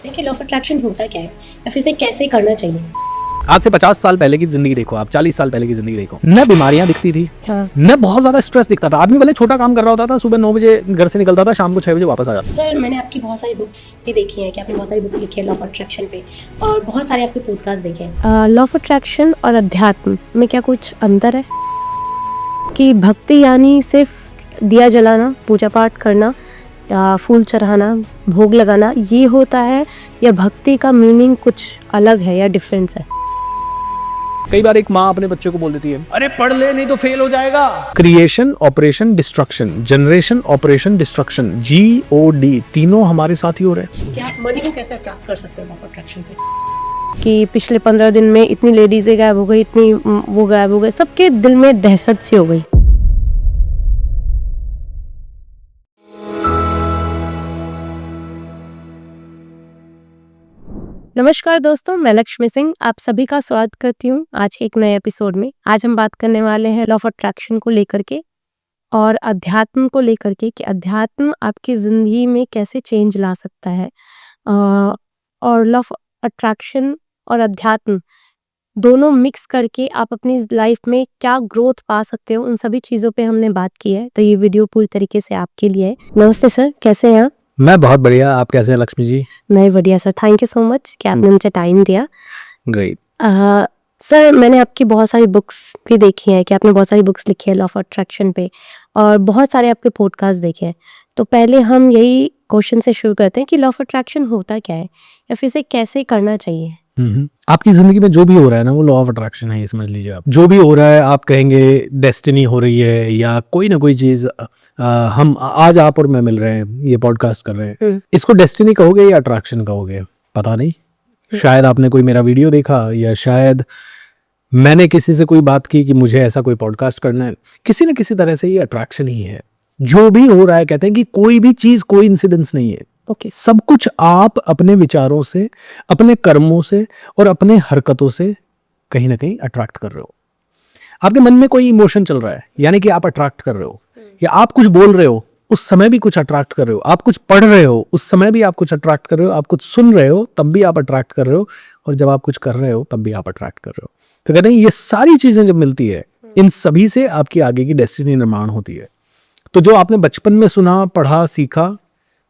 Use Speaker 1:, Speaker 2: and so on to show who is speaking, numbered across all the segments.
Speaker 1: देखिए, law of attraction होता क्या है या फिर इसे कैसे करना चाहिए।
Speaker 2: आज से 50 साल पहले की जिंदगी देखो, आप 40 साल पहले की जिंदगी देखो, न बीमारियां दिखती थी,
Speaker 1: हाँ।
Speaker 2: न बहुत ज्यादा स्ट्रेस दिखता था। आदमी भले छोटा काम कर रहा होता था, सुबह 9 बजे घर से निकलता था, शाम को 6 बजे वापस आ जाता।
Speaker 1: सर, मैंने आपकी बहुत सारी बुक्स भी देखी हैं कि आपने बहुत सारी बुक्स लिखी है लॉ ऑफ अट्रैक्शन पे, और बहुत सारे आपके पॉडकास्ट देखे हैं।
Speaker 3: लॉ ऑफ अट्रैक्शन और अध्यात्म में क्या कुछ अंतर है कि भक्ति यानी सिर्फ दिया जलाना, पूजा पाठ करना या फूल चढ़ाना, भोग लगाना ये होता है, या भक्ति का मीनिंग कुछ अलग है या डिफरेंस है?
Speaker 2: कई बार एक माँ अपने बच्चे को बोल देती है, अरे पढ़ ले नहीं तो फेल हो जाएगा। Creation, operation, destruction, generation, operation, destruction, GOD तीनों हमारे साथ ही हो रहे हैं।
Speaker 1: कि आप मनी को कैसे अट्रैक्ट कर सकते हो लॉ ऑफ अट्रैक्शन से।
Speaker 3: कि पिछले 15 दिन में इतनी लेडीज़ें गायब हो गई, इतनी वो गायब हो गए, सबके दिल में दहशत सी हो गई। नमस्कार दोस्तों, मैं लक्ष्मी सिंह आप सभी का स्वागत करती हूँ आज के एक नए एपिसोड में। आज हम बात करने वाले हैं लॉ ऑफ अट्रैक्शन को लेकर के और अध्यात्म को लेकर के, कि अध्यात्म आपकी ज़िंदगी में कैसे चेंज ला सकता है। और लॉ ऑफ अट्रैक्शन और अध्यात्म दोनों मिक्स करके आप अपनी लाइफ में क्या ग्रोथ पा सकते हो, उन सभी चीज़ों पे हमने बात की है। तो ये वीडियो पूरी तरीके से आपके लिए है। नमस्ते सर, कैसे हैं आप?
Speaker 2: मैं बहुत बढ़िया, आप कैसे हैं लक्ष्मी जी?
Speaker 3: मैं बढ़िया sir, thank you so much कि आपने मुझे टाइम दिया।
Speaker 2: ग्रेट।
Speaker 3: सर, मैंने आपकी बहुत सारी बुक्स भी देखी हैं कि आपने बहुत सारी बुक्स लिखी है लॉ ऑफ अट्रैक्शन पे, और बहुत सारे आपके पॉडकास्ट देखे हैं। तो पहले हम यही क्वेश्चन से शुरू करते हैं कि लॉ ऑफ अट्रैक्शन होता क्या है या फिर इसे कैसे करना चाहिए।
Speaker 2: आपकी जिंदगी में जो भी हो रहा है ना, वो लॉ ऑफ अट्रैक्शन है, ये समझ लीजिए। आप जो भी हो रहा है, आप कहेंगे डेस्टिनी हो रही है या कोई ना कोई चीज। हम आज आप और मैं मिल रहे हैं, ये पॉडकास्ट कर रहे हैं, इसको डेस्टिनी कहोगे या अट्रैक्शन कहोगे पता नहीं। शायद आपने कोई मेरा वीडियो देखा, या शायद मैंने किसी से कोई बात की कि मुझे ऐसा कोई पॉडकास्ट करना है। किसी न किसी तरह से ये अट्रैक्शन ही है। जो भी हो रहा है, कहते हैं कि कोई भी चीज कोई इंसिडेंस नहीं है।
Speaker 3: ओके।
Speaker 2: सब कुछ आप अपने विचारों से, अपने कर्मों से और अपने हरकतों से कहीं ना कहीं अट्रैक्ट कर रहे हो। आपके मन में कोई इमोशन चल रहा है, यानी कि आप अट्रैक्ट कर रहे हो। या आप कुछ बोल रहे हो, उस समय भी कुछ अट्रैक्ट कर रहे हो। आप कुछ पढ़ रहे हो, उस समय भी आप कुछ अट्रैक्ट कर रहे हो। आप कुछ सुन रहे हो, तब भी आप अट्रैक्ट कर रहे हो। और जब आप कुछ कर रहे हो, तब भी आप अट्रैक्ट कर रहे हो। तो कहते हैं ये सारी चीजें जब मिलती है, इन सभी से आपकी आगे की डेस्टिनी निर्माण होती है। तो जो आपने बचपन में सुना, पढ़ा, सीखा,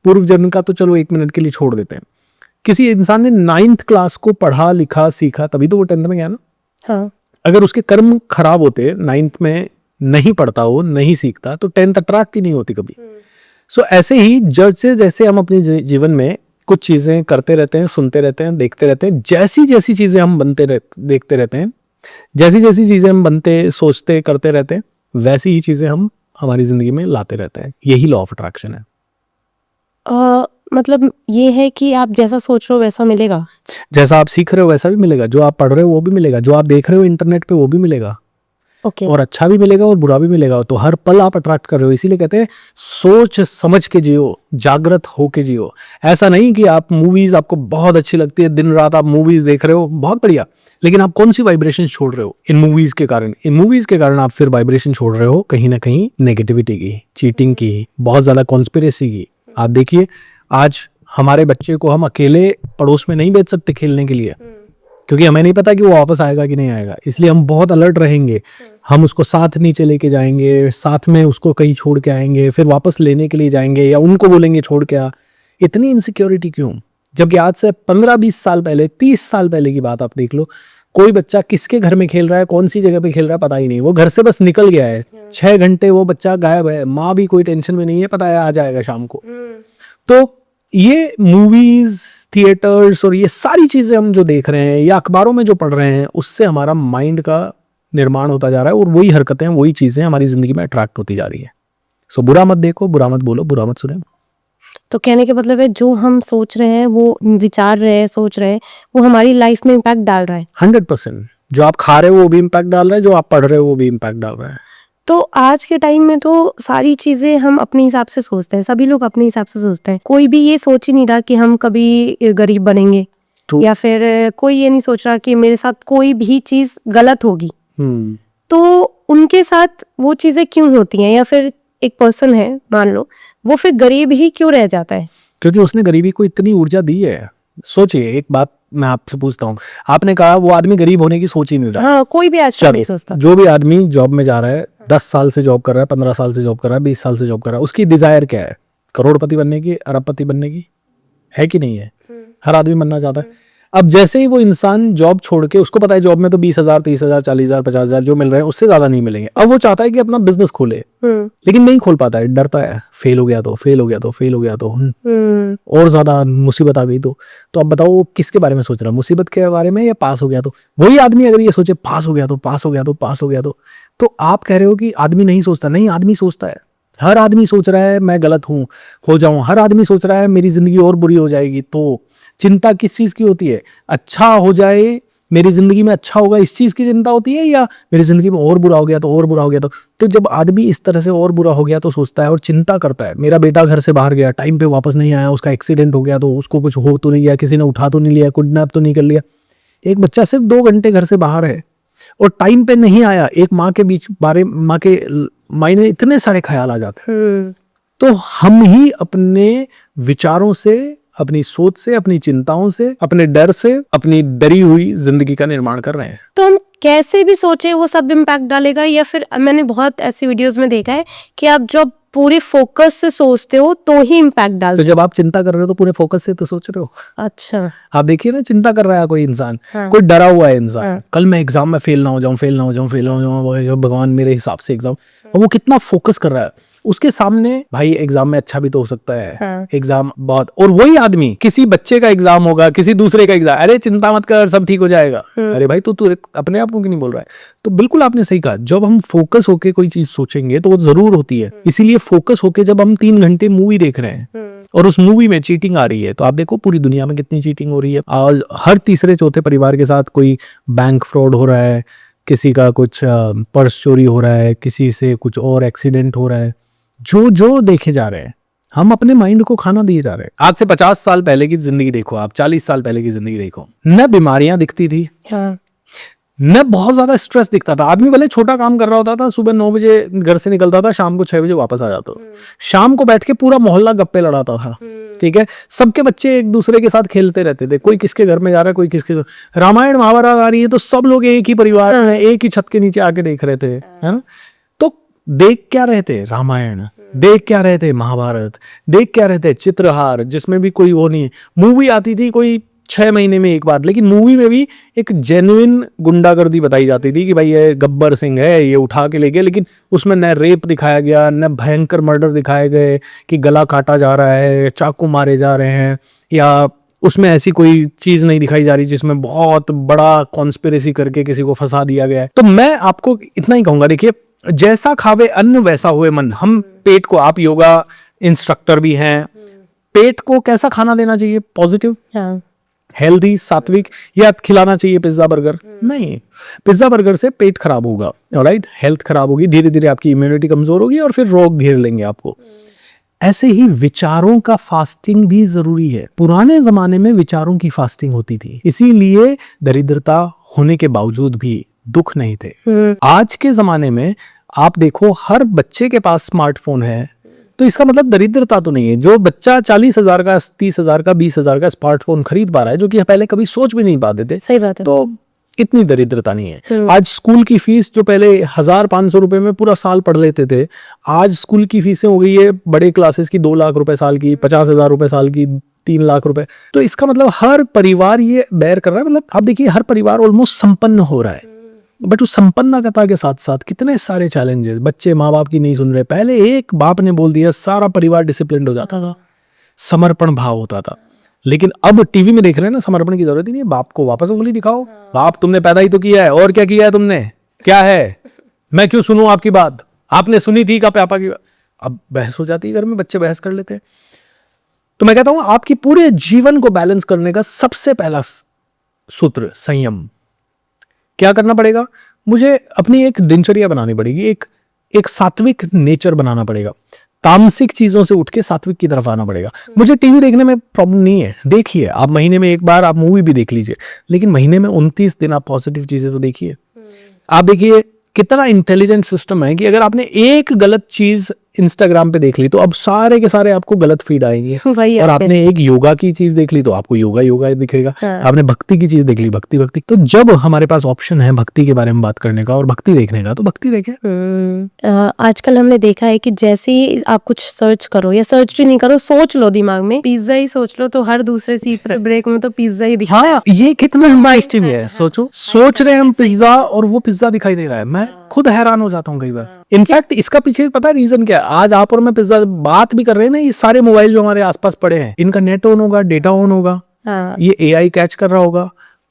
Speaker 2: पूर्व जन्म का तो चलो 1 मिनट के लिए छोड़ देते हैं। किसी इंसान ने 9th क्लास को पढ़ा, लिखा, सीखा, तभी तो वो 10th में गया ना।
Speaker 3: हाँ।
Speaker 2: अगर उसके कर्म खराब होते, 9th में नहीं पढ़ता, वो नहीं सीखता, तो 10th अट्रैक्ट ही नहीं होती कभी। सो ऐसे ही जैसे जैसे हम अपने जीवन में कुछ चीजें करते रहते हैं, सुनते रहते हैं, देखते रहते हैं, जैसी जैसी चीजें हम देखते रहते हैं, जैसी जैसी चीजें हम बनते, सोचते, करते रहते हैं, वैसी ही चीजें हम हमारी जिंदगी में लाते रहते हैं। यही लॉ ऑफ अट्रैक्शन है।
Speaker 3: मतलब ये है कि आप जैसा सोच रहे हो वैसा मिलेगा।
Speaker 2: जैसा आप सीख रहे हो वैसा भी मिलेगा, जो आप पढ़ रहे हो वो भी मिलेगा, जो आप देख रहे हो इंटरनेट पे वो भी मिलेगा।
Speaker 3: ओके।
Speaker 2: और अच्छा भी मिलेगा और बुरा भी मिलेगा। तो हर पल आप अट्रैक्ट कर रहे हो। इसीलिए कहते हैं सोच समझ के जियो, जागृत होके जियो। ऐसा नहीं कि आप मूवीज आपको बहुत अच्छी लगती है, दिन रात आप मूवीज देख रहे हो, बहुत बढ़िया, लेकिन आप कौन सी वाइब्रेशन छोड़ रहे हो इन मूवीज के कारण। इन मूवीज के कारण आप फिर वाइब्रेशन छोड़ रहे हो कहीं ना कहीं नेगेटिविटी की, चीटिंग की, बहुत ज्यादा कॉन्स्पिरेसी की। आप देखिए, आज हमारे बच्चे को हम अकेले पड़ोस में नहीं भेज सकते खेलने के लिए, क्योंकि हमें नहीं पता कि वो वापस आएगा कि नहीं आएगा। इसलिए हम बहुत अलर्ट रहेंगे। हम उसको साथ नीचे लेके जाएंगे, साथ में उसको कहीं छोड़ के आएंगे, फिर वापस लेने के लिए जाएंगे, या उनको बोलेंगे छोड़ के आ। इतनी इनसिक्योरिटी क्यों? जबकि आज से 15-20 साल पहले, 30 साल पहले की बात आप देख लो, कोई बच्चा किसके घर में खेल रहा है, कौन सी जगह पे खेल रहा है, पता ही नहीं। वो घर से बस निकल गया है, 6 घंटे वो बच्चा गायब है, माँ भी कोई टेंशन में नहीं है, पता है आ जाएगा शाम को। तो ये मूवीज, थिएटर्स और ये सारी चीजें हम जो देख रहे हैं या अखबारों में जो पढ़ रहे हैं, उससे हमारा माइंड का निर्माण होता जा रहा है, और वही हरकतें, वही चीजें हमारी जिंदगी में अट्रैक्ट होती जा रही है। सो बुरा मत देखो, बुरा मत बोलो, बुरा मत सुने।
Speaker 3: तो कहने के मतलब है, जो हम सोच रहे हैं, वो विचार रहे हैं, सोच रहे हैं, वो हमारी लाइफ में इम्पैक्ट डाल रहा है।
Speaker 2: 100%। जो आप खा रहे हो वो भी इम्पैक्ट डाल रहा है, जो आप पढ़ रहे हो वो भी इम्पैक्ट डाल रहा है।
Speaker 3: तो आज के टाइम में तो सारी चीजें हम अपने हिसाब से सोचते हैं, सभी लोग अपने हिसाब से सोचते हैं। कोई भी ये सोच ही नहीं रहा कि हम कभी गरीब बनेंगे, या फिर कोई ये नहीं सोच रहा कि मेरे साथ कोई भी चीज गलत होगी। तो उनके साथ वो चीजें क्यों होती हैं? या फिर एक पर्सन है, मान लो, वो फिर गरीब ही क्यों रह जाता है?
Speaker 2: क्योंकि उसने गरीबी को इतनी ऊर्जा दी है। सोचिए, एक बात मैं आपसे पूछता हूँ, आपने कहा वो आदमी गरीब होने की सोच ही नहीं रहा।
Speaker 3: हाँ, कोई भी आज नहीं सोचता।
Speaker 2: जो भी आदमी जॉब में जा रहा है, 10 साल से जॉब कर रहा है, 15 साल से जॉब कर रहा है, 20 साल से जॉब कर रहा है, उसकी डिजायर क्या है? करोड़पति बनने की, अरबपति बनने की, है कि नहीं है? हर आदमी बनना चाहता है। अब जैसे ही वो इंसान जॉब छोड़ के, उसको पता है जॉब में तो 20,000, 30,000, 40,000, 50,000 जो मिल रहे हैं उससे ज्यादा नहीं मिलेंगे, अब वो चाहता है कि अपना बिजनेस खोले, लेकिन नहीं खोल पाता है, डरता है, फेल हो गया तो, फेल हो गया तो, फेल हो गया तो, और ज्यादा मुसीबत आ गई तो अब बताओ वो किसके बारे में सोच रहा है? मुसीबत के बारे में या पास हो गया तो? वही आदमी अगर ये सोचे पास हो गया तो, पास हो गया तो, पास हो गया तो आप कह रहे हो कि आदमी नहीं सोचता। नहीं, आदमी सोचता है। हर आदमी सोच रहा है मैं गलत हूं, हो जाऊं। हर आदमी सोच रहा है मेरी जिंदगी और बुरी हो जाएगी। तो चिंता किस चीज की होती है? अच्छा हो जाए, मेरी जिंदगी में अच्छा होगा, इस चीज की चिंता होती है, या मेरी जिंदगी में और बुरा हो गया तो, और बुरा हो गया तो जब आदमी इस तरह से और बुरा हो गया तो सोचता है और चिंता करता है, मेरा बेटा घर से बाहर गया, टाइम पे वापस नहीं आया, उसका एक्सीडेंट हो गया तो, उसको कुछ हो तो नहीं गया, किसी ने उठा तो नहीं लिया, किडनैप तो नहीं कर लिया। एक बच्चा सिर्फ 2 घंटे घर से बाहर है और टाइम पे नहीं आया, एक माँ के माँ के माइंड में इतने सारे ख्याल आ जाते हैं। तो हम ही अपने विचारों से, अपनी सोच से, अपनी चिंताओं से, अपने डर से, अपनी डरी हुई जिंदगी का निर्माण कर रहे हैं।
Speaker 3: तो हम कैसे भी सोचे वो सब इम्पैक्ट डालेगा, या फिर मैंने बहुत ऐसी वीडियोस में देखा है कि आप जब पूरे फोकस से सोचते हो तो ही इम्पैक्ट डालते
Speaker 2: तो जब आप चिंता कर रहे हो तो पूरे फोकस से तो सोच रहे हो।
Speaker 3: अच्छा,
Speaker 2: आप देखिए ना, चिंता कर रहा है कोई इंसान,
Speaker 3: हाँ।
Speaker 2: कोई डरा हुआ है इंसान,
Speaker 3: हाँ।
Speaker 2: कल मैं एग्जाम में फेल ना हो जाऊं, फेल ना हो जाऊं, फेल ना हो जाऊं, भगवान मेरे हिसाब से एग्जाम, और वो कितना फोकस कर रहा है उसके सामने। भाई एग्जाम में अच्छा भी तो हो सकता है,
Speaker 3: हाँ।
Speaker 2: एग्जाम बहुत, और वही आदमी किसी बच्चे का एग्जाम होगा, किसी दूसरे का एग्जाम, अरे चिंता मत कर, सब ठीक हो जाएगा। अरे भाई तू अपने आप को क्यों नहीं बोल रहा है? तो बिल्कुल आपने सही कहा, जब हम फोकस होके कोई चीज सोचेंगे तो वो जरूर होती है। इसीलिए फोकस होके जब हम 3 घंटे मूवी देख रहे हैं और उस मूवी में चीटिंग आ रही है, तो आप देखो पूरी दुनिया में कितनी चीटिंग हो रही है। आज हर तीसरे चौथे परिवार के साथ कोई बैंक फ्रॉड हो रहा है, किसी का कुछ पर्स चोरी हो रहा है, किसी से कुछ और एक्सीडेंट हो रहा है, जो देखे जा रहे हैं। हम अपने माइंड को खाना दिए जा रहे हैं। आज से 50 साल पहले की जिंदगी देखो, आप 40 साल पहले की जिंदगी देखो, न बीमारियां दिखती थी,
Speaker 3: हाँ।
Speaker 2: न बहुत ज्यादा स्ट्रेस दिखता था। आदमी भले छोटा काम कर रहा होता था, सुबह 9 बजे घर से निकलता था, शाम को 6 बजे वापस आ जाता था। शाम को बैठ के पूरा मोहल्ला गप्पे लड़ाता था, ठीक है, सबके बच्चे एक दूसरे के साथ खेलते रहते थे, कोई किसके घर में जा रहा है, कोई किसके। रामायण महाभारत आ रही है तो सब लोग एक ही परिवार में, एक ही छत के नीचे आके देख रहे थे, है ना। तो देख क्या रहे थे? रामायण। देख क्या रहे थे? महाभारत। देख क्या रहे थे? चित्रहार, जिसमें भी कोई वो नहीं। मूवी आती थी कोई 6 महीने में एक बार, लेकिन मूवी में भी एक जेन्युइन गुंडागर्दी बताई जाती थी कि भाई ये गब्बर सिंह है, ये उठा के ले गया, लेकिन उसमें न रेप दिखाया गया, न भयंकर मर्डर दिखाए गए कि गला काटा जा रहा है, चाकू मारे जा रहे हैं, या उसमें ऐसी कोई चीज नहीं दिखाई जा रही जिसमें बहुत बड़ा कॉन्स्पिरेसी करके किसी को फंसा दिया गया है। तो मैं आपको इतना ही कहूंगा, देखिए, जैसा खावे अन्न वैसा हुए मन। हम पेट को, आप योगा इंस्ट्रक्टर भी हैं, पेट को कैसा खाना देना चाहिए? पॉजिटिव,
Speaker 3: हाँ।
Speaker 2: हेल्दी, सात्विक, या खिलाना चाहिए पिज्जा बर्गर? नहीं, पिज्जा बर्गर से पेट खराब होगा, ऑलराइट, हेल्थ खराब होगी, धीरे धीरे आपकी इम्यूनिटी कमजोर होगी और फिर रोग घेर लेंगे आपको। ऐसे ही विचारों का फास्टिंग भी जरूरी है। पुराने जमाने में विचारों की फास्टिंग होती थी, इसीलिए दरिद्रता होने के बावजूद भी दुख नहीं थे। आज के जमाने में आप देखो, हर बच्चे के पास स्मार्टफोन है, तो इसका मतलब दरिद्रता तो नहीं है। जो बच्चा 40,000 का, 30,000 का, 20,000 का स्मार्टफोन खरीद पा रहा है, जो कि पहले कभी सोच भी नहीं पाते थे,
Speaker 3: सही बात है।
Speaker 2: तो इतनी दरिद्रता नहीं है। आज स्कूल की फीस, जो पहले 1,500 रुपए में पूरा साल पढ़ लेते थे, आज स्कूल की फीसें हो गई है बड़े क्लासेस की 2 लाख रुपए साल की, 50,000 रुपए साल की, 3 लाख रुपए। तो इसका मतलब हर परिवार ये बेयर कर रहा है। मतलब आप देखिए, हर परिवार ऑलमोस्ट संपन्न हो रहा है, बट उस संपन्नता के साथ साथ कितने सारे चैलेंजेस। बच्चे माँ बाप की नहीं सुन रहे। पहले एक बाप ने बोल दिया, सारा परिवार डिसिप्लिन हो जाता था, समर्पण भाव होता था। लेकिन अब टीवी में देख रहे हैं ना, समर्पण की जरूरत ही नहीं है। बाप को वापस उंगली दिखाओ, बाप तुमने पैदा ही तो किया है, और क्या किया है तुमने? क्या है? मैं क्यों सुनूं आपकी बात? आपने सुनी थी का पापा की बात? अब बहस हो जाती है घर में, बच्चे बहस कर लेते हैं। तो मैं कहता हूं, आपकी पूरे जीवन को बैलेंस करने का सबसे पहला सूत्र संयम। क्या करना पड़ेगा? मुझे अपनी एक दिनचर्या बनानी पड़ेगी, एक सात्विक नेचर बनाना पड़ेगा। तामसिक चीजों से उठ के सात्विक की तरफ आना पड़ेगा। मुझे टीवी देखने में प्रॉब्लम नहीं है, देखिए आप महीने में एक बार आप मूवी भी देख लीजिए, लेकिन महीने में 29 दिन आप पॉजिटिव चीजें तो देखिए। आप देखिए कितना इंटेलिजेंट सिस्टम है कि अगर आपने एक गलत चीज इंस्टाग्राम पे देख ली तो अब सारे के सारे आपको गलत फीड आएंगे।
Speaker 3: वही
Speaker 2: और
Speaker 3: आते
Speaker 2: आपने एक योगा की चीज देख ली तो आपको योगा योगा दिखेगा।
Speaker 3: हाँ।
Speaker 2: आपने भक्ति की चीज देख ली, भक्ति भक्ति। तो जब हमारे पास ऑप्शन है भक्ति के बारे में बात करने का और भक्ति देखने का, तो भक्ति देखें।
Speaker 3: आजकल हमने देखा है कि जैसे ही आप कुछ सर्च करो या सर्च भी नहीं करो, सोच लो दिमाग में, पिज्जा ही सोच लो तो हर दूसरे सी ब्रेक में तो पिज्जा ही दिखा।
Speaker 2: हाँ, ये कितना इंटरेस्टिंग है। सोचो, सोच रहे हैं हम पिज्जा और वो पिज्जा दिखाई दे रहा है। मैं खुद हैरान हो जाता हूँ कई बार। इनफैक्ट इसका पीछे पता है रीजन क्या है? आज आप और मैं पिज्जा बात भी कर रहे हैं ना, ये सारे मोबाइल जो हमारे आसपास पड़े हैं, इनका नेट ऑन होगा, डेटा ऑन होगा,
Speaker 3: हाँ।
Speaker 2: ये एआई कैच कर रहा होगा।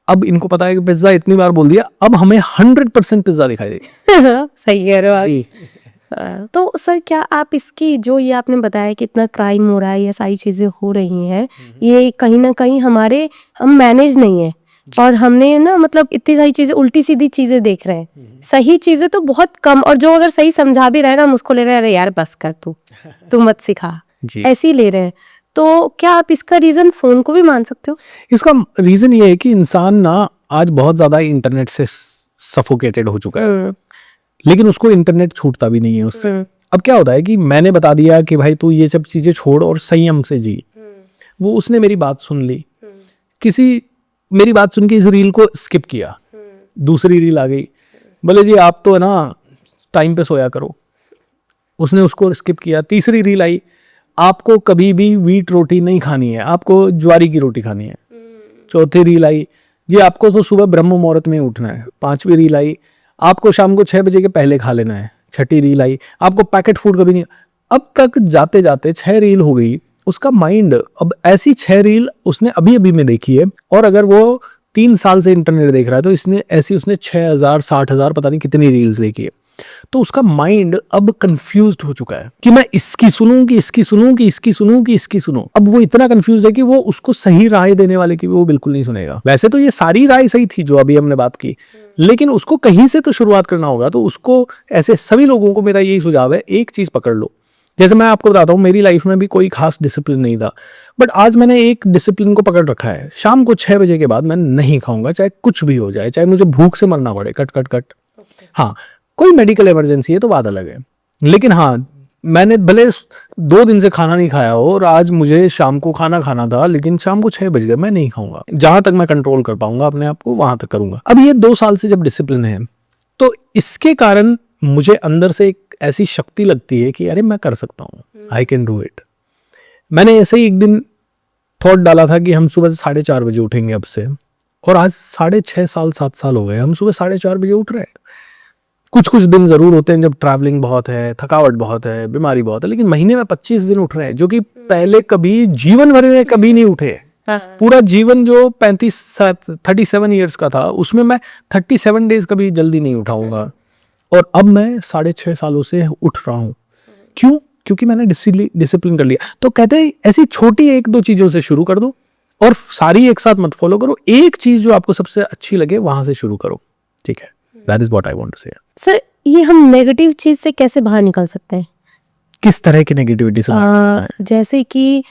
Speaker 2: अब इनको पता है कि पिज्जा इतनी बार बोल दिया, अब हमें 100% पिज्जा दिखाई देगा।
Speaker 3: सही कह रहे हो आप। हाँ, तो सर क्या आप इसकी जो ये आपने बताया कि इतना क्राइम हो रहा है, ये सारी चीजें हो रही हैं, ये कहीं ना कहीं हम मैनेज नहीं है और हमने ना मतलब इतनी सारी चीजें उल्टी सीधी चीजें देख रहे हैं, सही चीजें तो बहुत कम, और जो अगर सही समझा भी रहे हैं ना, हम उसको ले रहे हैं, अरे यार बस कर, तू मत सिखा, ऐसे ही ले रहे हैं। तो क्या आप इसका रीजन फोन को भी मान सकते हो?
Speaker 2: इसका रीजन ये है कि इंसान ना आज बहुत ज्यादा इंटरनेट से सफोकेटेड हो चुका है, लेकिन उसको इंटरनेट छूटता भी नहीं है उससे। अब क्या होता है कि मैंने बता दिया कि भाई तू ये सब चीजें छोड़ और संयम से जी, वो उसने मेरी बात सुन ली, किसी मेरी बात सुन के इस रील को स्किप किया, दूसरी रील आ गई, बोले जी आप तो है ना टाइम पे सोया करो, उसने उसको स्किप किया, तीसरी रील आई, आपको कभी भी व्हीट रोटी नहीं खानी है, आपको ज्वारी की रोटी खानी है, चौथी रील आई, जी आपको तो सुबह ब्रह्म मुहूर्त में उठना है, पांचवी रील आई, आपको शाम को 6 बजे के पहले खा लेना है, छठी रील आई, आपको पैकेट फूड कभी नहीं। अब तक जाते जाते 6 रील हो गई, उसका माइंड अब ऐसी 6 रील उसने अभी अभी में देखी है, और अगर वो 3 साल से इंटरनेट देख रहा है तो इसने ऐसी उसने 6000 60,000 पता नहीं कितनी रील्स देखी है। तो उसका माइंड अब कंफ्यूज्ड हो चुका है कि मैं इसकी सुनूं कि इसकी सुनूं कि इसकी सुनूं कि इसकी सुनूं। अब वो इतना कंफ्यूज्ड है कि वो उसको सही राय देने वाले की वो बिल्कुल नहीं सुनेगा। वैसे तो ये सारी राय सही थी जो अभी हमने बात की, लेकिन उसको कहीं से तो शुरुआत करना होगा। तो उसको ऐसे सभी लोगों को मेरा यही सुझाव है, एक चीज पकड़ लो। जैसे मैं आपको बताता हूँ, मेरी लाइफ में भी कोई खास डिसिप्लिन नहीं था, बट आज मैंने एक डिसिप्लिन को पकड़ रखा है। शाम को 6 बजे के बाद मैं नहीं खाऊंगा, चाहे कुछ भी हो जाए, चाहे मुझे भूख से मरना पड़े, कट कट कट। हाँ, कोई मेडिकल इमरजेंसी है तो बात अलग है, लेकिन हाँ मैंने भले 2 दिन से खाना नहीं खाया हो और आज मुझे शाम को खाना खाना था, लेकिन शाम को 6 बज गए, मैं नहीं खाऊंगा। जहां तक मैं कंट्रोल कर पाऊंगा अपने आप को वहां तक करूंगा। अब ये 2 साल से जब डिसिप्लिन है, तो इसके कारण मुझे अंदर से एक ऐसी शक्ति लगती है कि अरे मैं कर सकता हूँ, आई कैन डू इट। मैंने ऐसे ही एक दिन थॉट डाला था कि हम सुबह 4:30 बजे उठेंगे अब से, और आज 6.5 साल 7 साल हो गए हम सुबह 4:30 बजे उठ रहे हैं। कुछ कुछ दिन जरूर होते हैं जब ट्रैवलिंग बहुत है, थकावट बहुत है, बीमारी बहुत है, लेकिन महीने में 25 दिन उठ रहे हैं, जो कि पहले कभी जीवन भर में कभी नहीं उठे। पूरा जीवन जो 37 ईयर्स का था, उसमें मैं 37 डेज कभी जल्दी नहीं उठाऊंगा, और अब मैं 6.5 सालों से उठ रहा हूँ। क्यों? क्योंकि मैंने डिसिप्लिन कर लिया। तो कहते हैं ऐसी छोटी 1-2 चीजों से शुरू कर दो और सारी एक साथ मत फॉलो करो। एक चीज जो आपको सबसे अच्छी लगे वहां से शुरू करो, ठीक है? That is what I want to say.
Speaker 3: Sir ये हम नेगेटिव चीज से कैसे बाहर निकल सकते हैं?
Speaker 2: किस तरह की नेगेटिविटी से?
Speaker 3: जैसे कि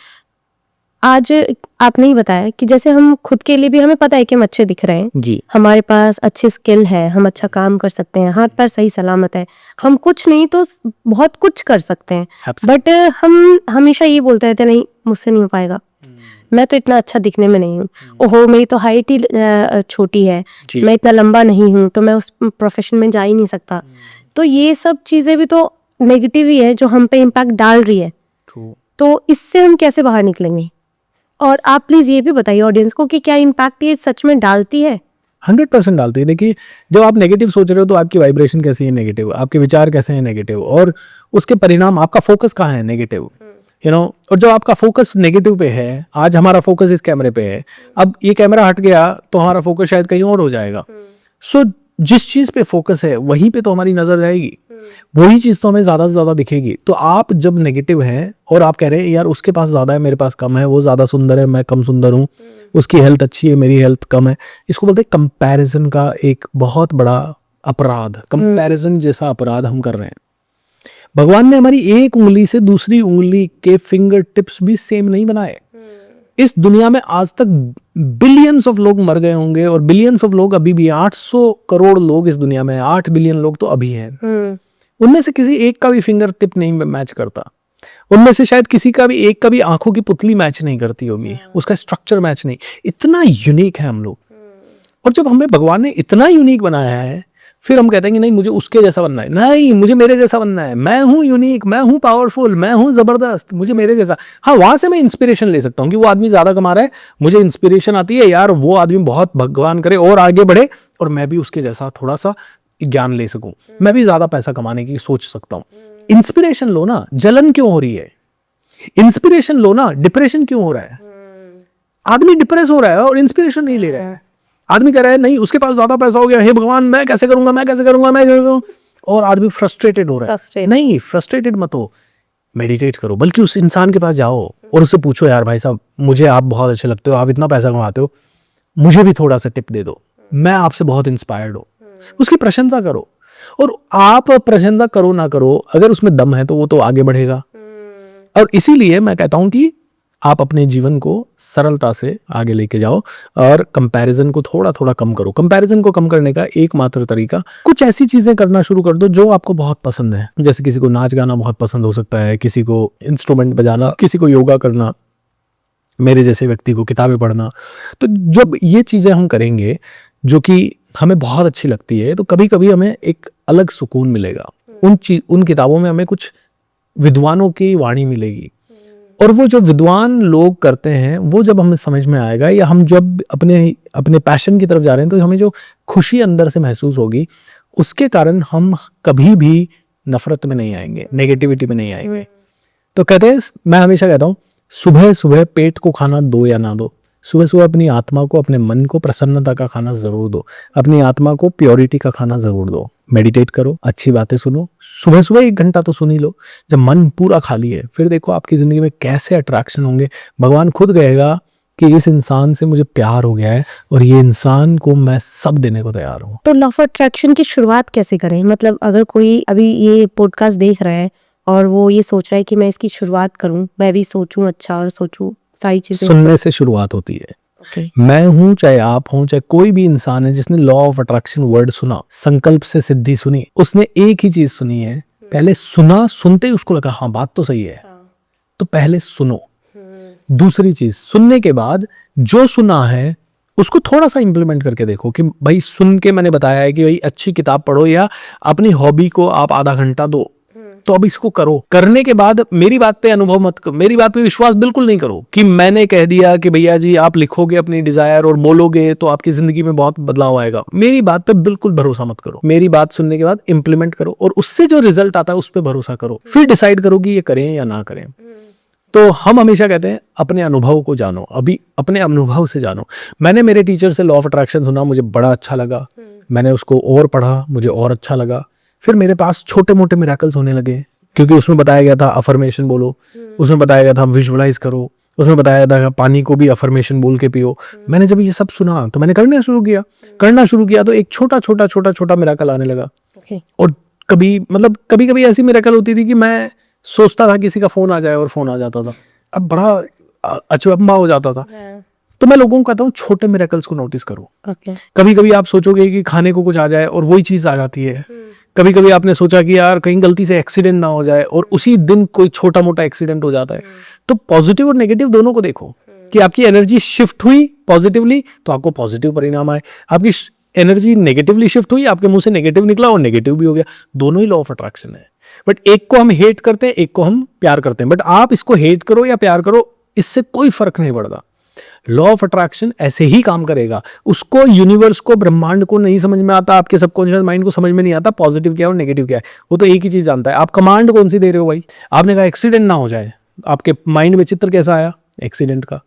Speaker 3: आज आपने ही बताया कि जैसे हम खुद के लिए भी हमें पता है कि हम अच्छे दिख रहे हैं
Speaker 2: जी,
Speaker 3: हमारे पास अच्छी स्किल है, हम अच्छा काम कर सकते हैं, हाथ पैर सही सलामत है, हम कुछ नहीं तो बहुत कुछ कर सकते हैं, बट हम हमेशा ये बोलते रहते हैं नहीं मुझसे नहीं हो पाएगा, मैं तो इतना अच्छा दिखने में नहीं हूँ, ओहो मेरी तो हाइट ही छोटी है, मैं इतना लंबा नहीं हूँ, तो मैं उस प्रोफेशन में जा ही नहीं सकता। तो ये सब चीजें भी तो नेगेटिव ही है जो हम पे इम्पैक्ट डाल रही है। तो इससे हम कैसे बाहर निकलेंगे? और आप प्लीज ये भी बताइए ऑडियंस को कि क्या इम्पैक्ट ये सच में डालती है?
Speaker 2: 100% डालती है। देखिए, जब आप नेगेटिव सोच रहे हो तो आपकी वाइब्रेशन कैसी है नेगेटिव, आपके विचार कैसे हैं नेगेटिव, और उसके परिणाम आपका फोकस कहाँ है नेगेटिव, यू नो। और जब आपका फोकस नेगेटिव पे है, आज हमारा फोकस इस कैमरे पे है, अब ये कैमरा हट गया तो हमारा फोकस शायद कहीं और हो जाएगा। सो जिस चीज पे फोकस है वहीं पे तो हमारी नजर जाएगी, वही चीज तो हमें ज्यादा से ज्यादा दिखेगी। तो आप जब नेगेटिव हैं और आप कह रहे हैं यार उसके पास ज्यादा है मेरे पास कम है, वो ज्यादा सुंदर है मैं कम सुंदर हूँ, उसकी हेल्थ अच्छी है मेरी हेल्थ कम है, इसको बोलते हैं कंपैरिजन का एक बहुत बड़ा अपराध। कंपैरिजन जैसा अपराध हम कर रहे हैं। भगवान ने हमारी एक उंगली से दूसरी उंगली के फिंगर टिप्स भी सेम नहीं बनाए। इस दुनिया में आज तक बिलियंस ऑफ लोग मर गए होंगे, और बिलियंस ऑफ लोग अभी भी, 800 करोड़ लोग इस दुनिया में, 8 बिलियन लोग तो अभी हैं। उनमें से किसी एक का भी फिंगर टिप नहीं मैच करता, उनमें से शायद किसी का भी एक का भी आंखों की पुतली मैच नहीं करती होगी, उसका स्ट्रक्चर मैच नहीं। इतना यूनिक है हम लोग। और जब हमें भगवान ने इतना यूनिक बनाया है, फिर हम कहते हैं कि नहीं मुझे उसके जैसा बनना है, नहीं मुझे मेरे जैसा बनना है, मैं हूं यूनिक, मैं हूं पावरफुल, मैं हूं जबरदस्त, मुझे मेरे जैसा। हाँ, वहां से मैं इंस्पिरेशन ले सकता हूँ कि वो आदमी ज्यादा कमा रहा है, मुझे इंस्पिरेशन आती है यार वो आदमी बहुत भगवान करे और आगे बढ़े और मैं भी उसके जैसा थोड़ा सा ज्ञान ले सकूं, मैं भी ज्यादा पैसा कमाने की सोच सकता हूँ। इंस्पिरेशन लो ना, जलन क्यों हो रही है? इंस्पिरेशन लो ना, डिप्रेशन क्यों हो रहा है? आदमी डिप्रेस हो रहा है और इंस्पिरेशन नहीं ले रहा है। आदमी कह रहा है नहीं उसके पास ज्यादा पैसा हो गया, हे भगवान मैं कैसे करूंगा, मैं कैसे करूंगा, मैं कैसे करूंगा, और आदमी फ्रस्ट्रेटेड हो रहा है। नहीं, फ्रस्ट्रेटेड मत हो, मेडिटेट करो, बल्कि उस इंसान के पास जाओ और उससे पूछो यार भाई साहब मुझे आप बहुत अच्छे लगते हो, आप इतना पैसा कमाते हो, मुझे भी थोड़ा सा टिप दे दो, मैं आपसे बहुत इंस्पायर्ड हूँ। उसकी प्रशंसा करो, और आप प्रशंसा करो ना करो, अगर उसमें दम है तो वो तो आगे बढ़ेगा। और इसीलिए मैं कहता हूं कि आप अपने जीवन को सरलता से आगे लेके जाओ और कंपैरिजन को थोड़ा थोड़ा कम करो। कंपैरिजन को कम करने का एकमात्र तरीका, कुछ ऐसी चीजें करना शुरू कर दो जो आपको बहुत पसंद है। जैसे किसी को नाच गाना बहुत पसंद हो सकता है, किसी को इंस्ट्रूमेंट बजाना, किसी को योगा करना, मेरे जैसे व्यक्ति को किताबें पढ़ना। तो जब ये चीजें हम करेंगे जो कि हमें बहुत अच्छी लगती है, तो कभी कभी हमें एक अलग सुकून मिलेगा। उन किताबों में हमें कुछ विद्वानों की वाणी मिलेगी, और वो जो विद्वान लोग करते हैं वो जब हमें समझ में आएगा, या हम जब अपने पैशन की तरफ जा रहे हैं, तो हमें जो खुशी अंदर से महसूस होगी, उसके कारण हम कभी भी नफरत में नहीं आएंगे, नेगेटिविटी में नहीं आएंगे। तो कहते हैं, मैं हमेशा कहता हूँ, सुबह सुबह पेट को खाना दो या ना दो, सुबह सुबह अपनी आत्मा को, अपने मन को प्रसन्नता का खाना जरूर दो, अपनी आत्मा को प्योरिटी का खाना जरूर दो। मेडिटेट करो, अच्छी बातें सुनो, सुबह सुबह 1 घंटा तो सुन ही लो। जब मन पूरा खाली है, फिर देखो आपकी जिंदगी में कैसे अट्रैक्शन होंगे। भगवान खुद कहेगा कि इस इंसान से मुझे प्यार हो गया है और ये इंसान को मैं सब देने को तैयार हूँ।
Speaker 3: तो लॉ ऑफ अट्रैक्शन की शुरुआत कैसे करें? मतलब अगर कोई अभी ये पॉडकास्ट देख रहा है और वो ये सोच रहा है कि मैं इसकी शुरुआत करूं, मैं भी सोचूं अच्छा और सोचूं सारी चीजें।
Speaker 2: सुनने से शुरुआत होती है।
Speaker 3: Okay.
Speaker 2: मैं हूं, चाहे आप हों, चाहे कोई भी इंसान है जिसने लॉ ऑफ अट्रैक्शन वर्ड सुना, संकल्प से सिद्धि सुनी, उसने एक ही चीज सुनी है। पहले सुना, सुनते ही उसको लगा हाँ बात तो सही है, तो पहले सुनो। दूसरी चीज, सुनने के बाद जो सुना है उसको थोड़ा सा इंप्लीमेंट करके देखो कि भाई सुन के मैंने बताया है कि भाई अच्छी किताब पढ़ो या अपनी हॉबी को आप आधा घंटा दो, तो अब इसको करो। करने के बाद मेरी बात पे अनुभव मत करो, मेरी बात पे विश्वास बिल्कुल नहीं करो कि मैंने कह दिया कि भैया जी आप लिखोगे अपनी डिजायर और बोलोगे तो आपकी जिंदगी में बहुत बदलाव आएगा। मेरी बात पे बिल्कुल भरोसा मत करो। मेरी बात सुनने के बाद इंप्लीमेंट करो और उससे जो रिजल्ट आता है उस पर भरोसा करो, फिर डिसाइड करो कि ये करें या ना करें। तो हम हमेशा कहते हैं अपने अनुभव को जानो, अभी अपने अनुभव से जानो। मैंने मेरे टीचर से लॉ ऑफ अट्रैक्शन सुना, मुझे बड़ा अच्छा लगा, मैंने उसको और पढ़ा, मुझे और अच्छा लगा। फिर मेरे पास छोटे मोटे मिरेकल्स होने लगे, क्योंकि उसमें बताया गया था अफर्मेशन बोलो, उसमें बताया गया था विजुअलाइज करो, उसमें बताया था पानी को भी अफर्मेशन बोल के पियो। मैंने जब ये सब सुना तो मैंने करना शुरू किया तो एक छोटा मिरेकल आने लगा। और कभी कभी ऐसी मिरेकल होती थी कि मैं सोचता था किसी का फोन आ जाए और फोन आ जाता था, अब बड़ा अचंभा हो जाता था। तो मैं लोगों को कहता हूँ छोटे मिरेकल्स को नोटिस करो। कभी कभी आप सोचोगे कि खाने को कुछ आ जाए और वही चीज आ जाती है। कभी कभी आपने सोचा कि यार कहीं गलती से एक्सीडेंट ना हो जाए और उसी दिन कोई छोटा मोटा एक्सीडेंट हो जाता है। तो पॉजिटिव और नेगेटिव दोनों को देखो कि आपकी एनर्जी शिफ्ट हुई पॉजिटिवली तो आपको पॉजिटिव परिणाम आए, आपकी एनर्जी नेगेटिवली शिफ्ट हुई, आपके मुंह से नेगेटिव निकला और नेगेटिव भी हो गया। दोनों ही लॉ ऑफ अट्रैक्शन है, बट एक को हम हेट करते हैं, एक को हम प्यार करते हैं। बट आप इसको हेट करो या प्यार करो, इससे कोई फर्क नहीं पड़ता। लॉ ऑफ अट्रैक्शन ऐसे ही काम करेगा। उसको, यूनिवर्स को, ब्रह्मांड को नहीं समझ में आता, आपके सबकॉन्शियस माइंड को समझ में नहीं आता पॉजिटिव क्या है और नेगेटिव क्या है। वो तो एक ही चीज जानता है। आप कमांड कौन सी दे रहे हो भाई? आपने कहा एक्सीडेंट ना हो जाए, आपके माइंड में चित्र कैसा आया? एक्सीडेंट का।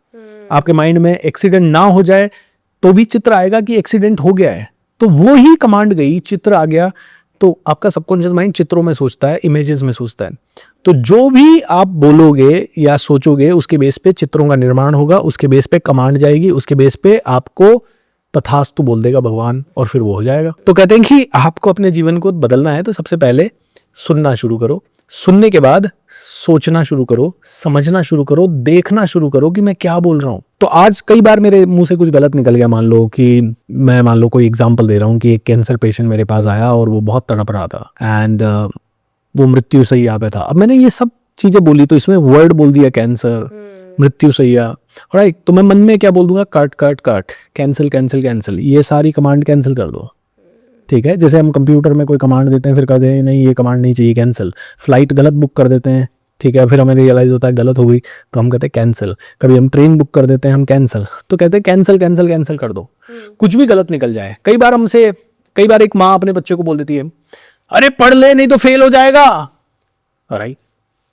Speaker 2: आपके माइंड में एक्सीडेंट ना हो जाए तो भी चित्र आएगा कि एक्सीडेंट हो गया है, तो वो ही कमांड गई, चित्र आ गया। तो आपका सबकॉन्शियस माइंड चित्रों में सोचता है, इमेजेस में सोचता है। तो जो भी आप बोलोगे या सोचोगे उसके बेस पे चित्रों का निर्माण होगा, उसके बेस पे कमांड जाएगी, उसके बेस पे आपको तथास्तु बोल देगा भगवान और फिर वो हो जाएगा। तो कहते हैं कि आपको अपने जीवन को बदलना है तो सबसे पहले सुनना शुरू करो, सुनने के बाद सोचना शुरू करो, समझना शुरू करो, देखना शुरू करो कि मैं क्या बोल रहा हूँ। तो आज कई बार मेरे मुंह से कुछ गलत निकल गया, मान लो कोई एग्जांपल दे रहा हूँ कि एक कैंसर पेशेंट मेरे पास आया और वो बहुत तड़प रहा था एंड वो मृत्यु सैया पे था। अब मैंने ये सब चीजें बोली तो इसमें वर्ड बोल दिया कैंसर, मृत्यु सैया, राइट। तो मैं मन में क्या बोल दूंगा, cut cut cut, cancel cancel cancel, ये सारी कमांड कैंसिल कर दो, ठीक है। जैसे हम कंप्यूटर में कोई कमांड देते हैं फिर कहते हैं नहीं ये कमांड नहीं चाहिए, कैंसिल। फ्लाइट गलत बुक कर देते हैं, ठीक है, फिर हमें रियलाइज होता है गलत हो गई तो हम कहते हैं कैंसिल। कभी हम ट्रेन बुक कर देते हैं हम कैंसिल, तो कहते हैं कैंसिल कैंसिल कैंसिल कर दो, कुछ भी गलत निकल जाए। कई बार एक माँ अपने बच्चे को बोल देती है अरे पढ़ ले नहीं तो फेल हो जाएगा, राइट।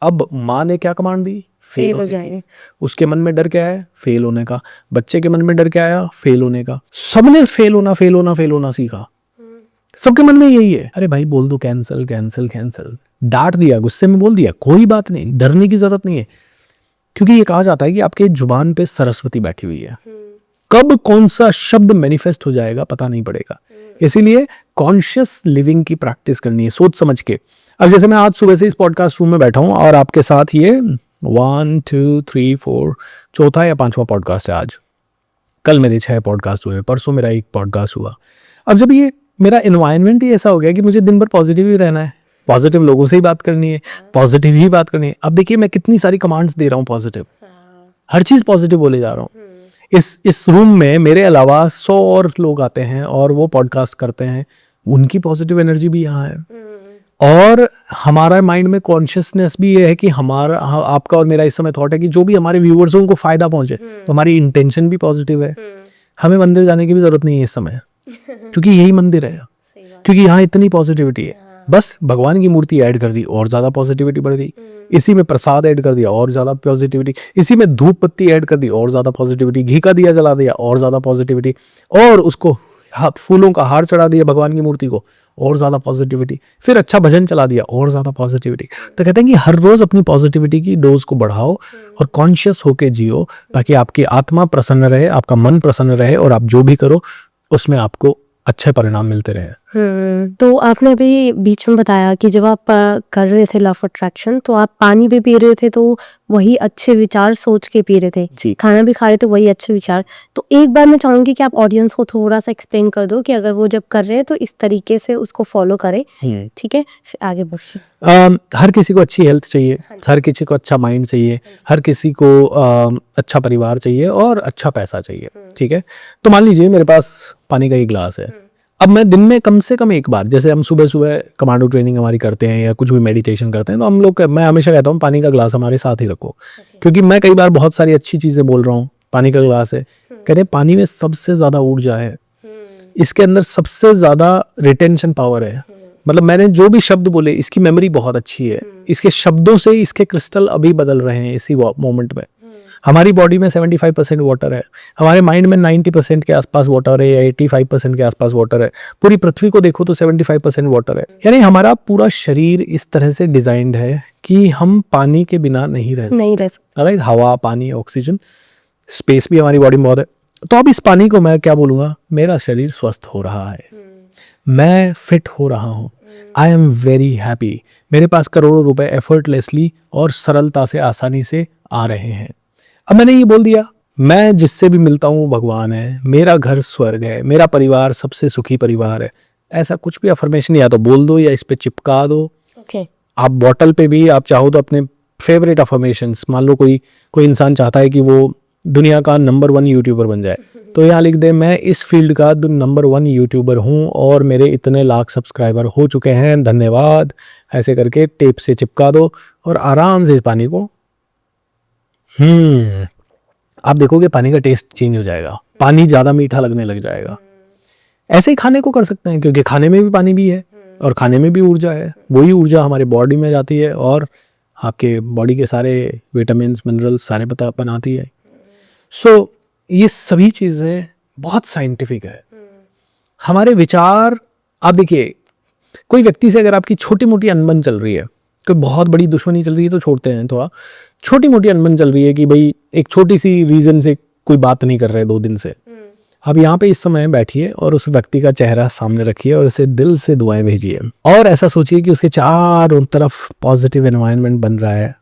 Speaker 2: अब माँ ने क्या कमांड दी,
Speaker 3: फेल हो जाएगा।
Speaker 2: उसके मन में डर क्या है, फेल होने का। बच्चे के मन में डर क्या आया, फेल होने का। सबने फेल होना सीखा, सबके मन में यही है। अरे भाई बोल दो कैंसिल कैंसिल कैंसिल, डांट दिया, गुस्से में बोल दिया, कोई बात नहीं, डरने की जरूरत नहीं है। क्योंकि ये कहा जाता है कि आपके जुबान पे सरस्वती बैठी हुई है, कब कौन सा शब्द मैनिफेस्ट हो जाएगा पता नहीं पड़ेगा। इसीलिए कॉन्शियस लिविंग की प्रैक्टिस करनी है, सोच समझ के। अब जैसे मैं आज सुबह से इस पॉडकास्ट रूम में बैठा हूं और आपके साथ ये 1 2 3 4 चौथा या पांचवा पॉडकास्ट है आज। कल मेरे 6 पॉडकास्ट हुए, परसों मेरा 1 पॉडकास्ट हुआ। अब जब ये मेरा एनवायरनमेंट ही ऐसा हो गया कि मुझे दिन भर पॉजिटिव ही रहना है, पॉजिटिव लोगों से ही बात करनी है, पॉजिटिव ही बात करनी है। अब देखिए मैं कितनी सारी कमांड्स दे रहा हूँ पॉजिटिव, हर चीज पॉजिटिव बोले जा रहा हूँ। इस रूम में मेरे अलावा 100 और लोग आते हैं और वो पॉडकास्ट करते हैं, उनकी पॉजिटिव एनर्जी भी यहाँ है। और हमारा माइंड में कॉन्शियसनेस भी ये है कि हमारा आपका और मेरा इस समय थॉट है कि जो भी हमारे व्यूअर्स हैं उनको फायदा पहुंचे, तो हमारी इंटेंशन भी पॉजिटिव है। हमें मंदिर जाने की भी जरूरत नहीं है इस समय, क्योंकि यही मंदिर है, क्योंकि यहाँ इतनी पॉजिटिविटी है। बस भगवान की मूर्ति ऐड कर दी और ज्यादा पॉजिटिविटी बढ़ गई, इसी में प्रसाद ऐड कर दिया और ज्यादा पॉजिटिविटी, इसी में धूप पत्ती ऐड कर दी और ज्यादा पॉजिटिविटी, घी का दिया जला दिया और ज्यादा पॉजिटिविटी, और उसको फूलों का हार चढ़ा दिया भगवान की मूर्ति को और ज्यादा पॉजिटिविटी, फिर अच्छा भजन चला दिया और ज्यादा पॉजिटिविटी। तो कहते हैं कि हर रोज अपनी पॉजिटिविटी की डोज को बढ़ाओ और कॉन्शियस होके जियो, ताकि आपकी आत्मा प्रसन्न रहे, आपका मन प्रसन्न रहे और आप जो भी करो उसमें आपको अच्छे परिणाम मिलते रहे।
Speaker 3: तो आपने अभी बीच में बताया कि जब आप कर रहे थे लॉ ऑफ अट्रैक्शन तो आप पानी भी पी रहे थे, तो वही अच्छे विचार सोच के पी रहे थे,
Speaker 2: जी।
Speaker 3: खाना भी खा रहे थे वही अच्छे विचार। तो एक बार मैं चाहूंगी कि आप ऑडियंस को थोड़ा सा एक्सप्लेन कर दो कि अगर वो जब कर रहे हैं तो इस तरीके से उसको फॉलो करें, ठीक है, फिर आगे बढ़िए।
Speaker 2: हर किसी को अच्छी हेल्थ चाहिए, हर किसी को अच्छा माइंड चाहिए, हर किसी को अच्छा परिवार चाहिए और अच्छा पैसा चाहिए, ठीक है। तो मान लीजिए मेरे पास पानी का एक गिलास है। अब मैं दिन में कम से कम एक बार, जैसे हम सुबह सुबह कमांडो ट्रेनिंग हमारी करते हैं या कुछ भी मेडिटेशन करते हैं, तो मैं हमेशा कहता हूँ पानी का गिलास हमारे साथ ही रखो, क्योंकि मैं कई बार बहुत सारी अच्छी चीजें बोल रहा हूँ, पानी का गिलास है, कहते हैं पानी में सबसे ज्यादा ऊर्जा है, इसके अंदर सबसे ज्यादा रिटेंशन पावर है। मतलब मैंने जो भी शब्द बोले इसकी मेमोरी बहुत अच्छी है, इसके शब्दों से इसके क्रिस्टल अभी बदल रहे हैं इसी मोमेंट में। हमारी बॉडी में 75% वाटर है, हमारे माइंड में 90% के आसपास वाटर है या 85% के आसपास वाटर है। पूरी पृथ्वी को देखो तो 75% वाटर है। यानी हमारा पूरा शरीर इस तरह से डिजाइंड है कि हम पानी के बिना नहीं रह सकते, राइट। हवा, पानी, ऑक्सीजन, स्पेस भी हमारी बॉडी में बहुत है। तो अब इस पानी को मैं क्या बोलूंगा, मेरा शरीर स्वस्थ हो रहा है, मैं फिट हो रहा हूँ, आई एम वेरी हैप्पी, मेरे पास करोड़ों रुपए एफर्टलेसली और सरलता से, आसानी से आ रहे हैं। अब मैंने ये बोल दिया, मैं जिससे भी मिलता हूँ भगवान है, मेरा घर स्वर्ग है, मेरा परिवार सबसे सुखी परिवार है। ऐसा कुछ भी अफर्मेशन या तो बोल दो या इस पे चिपका दो। आप बॉटल पे भी आप चाहो तो अपने फेवरेट अफर्मेशंस, मान लो कोई इंसान चाहता है कि वो दुनिया का नंबर 1 यूट्यूबर बन जाए, तो यहाँ लिख दे मैं इस फील्ड का नंबर 1 यूट्यूबर हूँ और मेरे इतने लाख सब्सक्राइबर हो चुके हैं, धन्यवाद। ऐसे करके टेप से चिपका दो और आराम से इस पानी को आप देखोगे पानी का टेस्ट चेंज हो जाएगा, पानी ज्यादा मीठा लगने लग जाएगा। ऐसे ही खाने को कर सकते हैं, क्योंकि खाने में भी पानी भी है और खाने में भी ऊर्जा है, वही ऊर्जा हमारे बॉडी में जाती है और आपके बॉडी के सारे विटामिन मिनरल्स सारे बनाती है। सो ये सभी चीजें बहुत साइंटिफिक है। हमारे विचार, आप देखिए कोई व्यक्ति से अगर आपकी छोटी मोटी अनबन चल रही है, कोई बहुत बड़ी दुश्मनी चल रही है तो छोड़ते हैं, थोड़ा छोटी मोटी अनबन चल रही है कि भाई एक छोटी सी रीजन से कोई बात नहीं कर रहे 2 दिन से, आप यहाँ पे इस समय बैठिए और उस व्यक्ति का चेहरा सामने रखिए और उसे दिल से दुआएं भेजिए और ऐसा सोचिए कि उसके चारों तरफ पॉजिटिव एनवायरनमेंट बन रहा है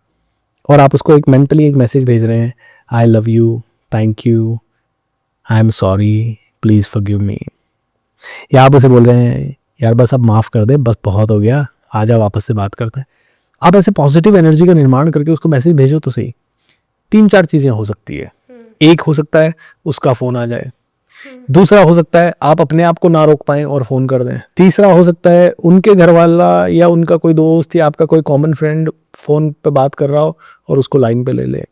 Speaker 2: और आप उसको एक मेंटली एक मैसेज भेज रहे हैं, I love you, thank you, I am sorry, please forgive me. या आप उसे बोल रहे हैं यार बस अब माफ कर दे, बस बहुत हो गया, आ जा वापस से बात करते हैं। आप ऐसे पॉजिटिव एनर्जी का निर्माण करके उसको मैसेज भेजो तो सही। 3-4 चीज़ें हो सकती है। एक हो सकता है उसका फ़ोन आ जाए, दूसरा हो सकता है आप अपने आप को ना रोक पाएं और फ़ोन कर दें, तीसरा हो सकता है उनके घर वाला या उनका कोई दोस्त या आपका कोई कॉमन फ्रेंड फ़ोन पे बात कर रहा हो और उसको लाइन पे ले ले,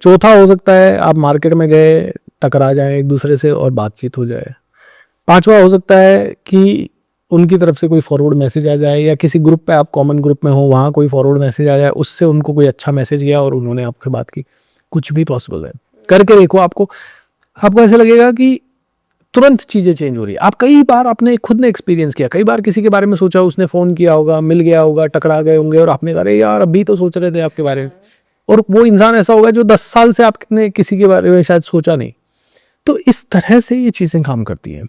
Speaker 2: चौथा हो सकता है आप मार्केट में गए, टकरा जाए एक दूसरे से और बातचीत हो जाए, पांचवा हो सकता है कि उनकी तरफ से कोई फॉरवर्ड मैसेज आ जाए या किसी ग्रुप पे आप कॉमन ग्रुप में हो वहाँ कोई फॉरवर्ड मैसेज आ जाए, उससे उनको कोई अच्छा मैसेज गया और उन्होंने आपसे बात की। कुछ भी पॉसिबल है, करके देखो। आपको ऐसे लगेगा कि तुरंत चीज़ें चेंज हो रही है। आप कई बार आपने खुद ने एक्सपीरियंस किया, कई बार किसी के बारे में सोचा, उसने फ़ोन किया होगा, मिल गया होगा, टकरा गए होंगे और आपने कहा अरे यार अभी तो सोच रहे थे आपके बारे में, और वो इंसान ऐसा होगा जो 10 साल से आपने किसी के बारे में शायद सोचा नहीं। तो इस तरह से ये चीज़ें काम करती हैं,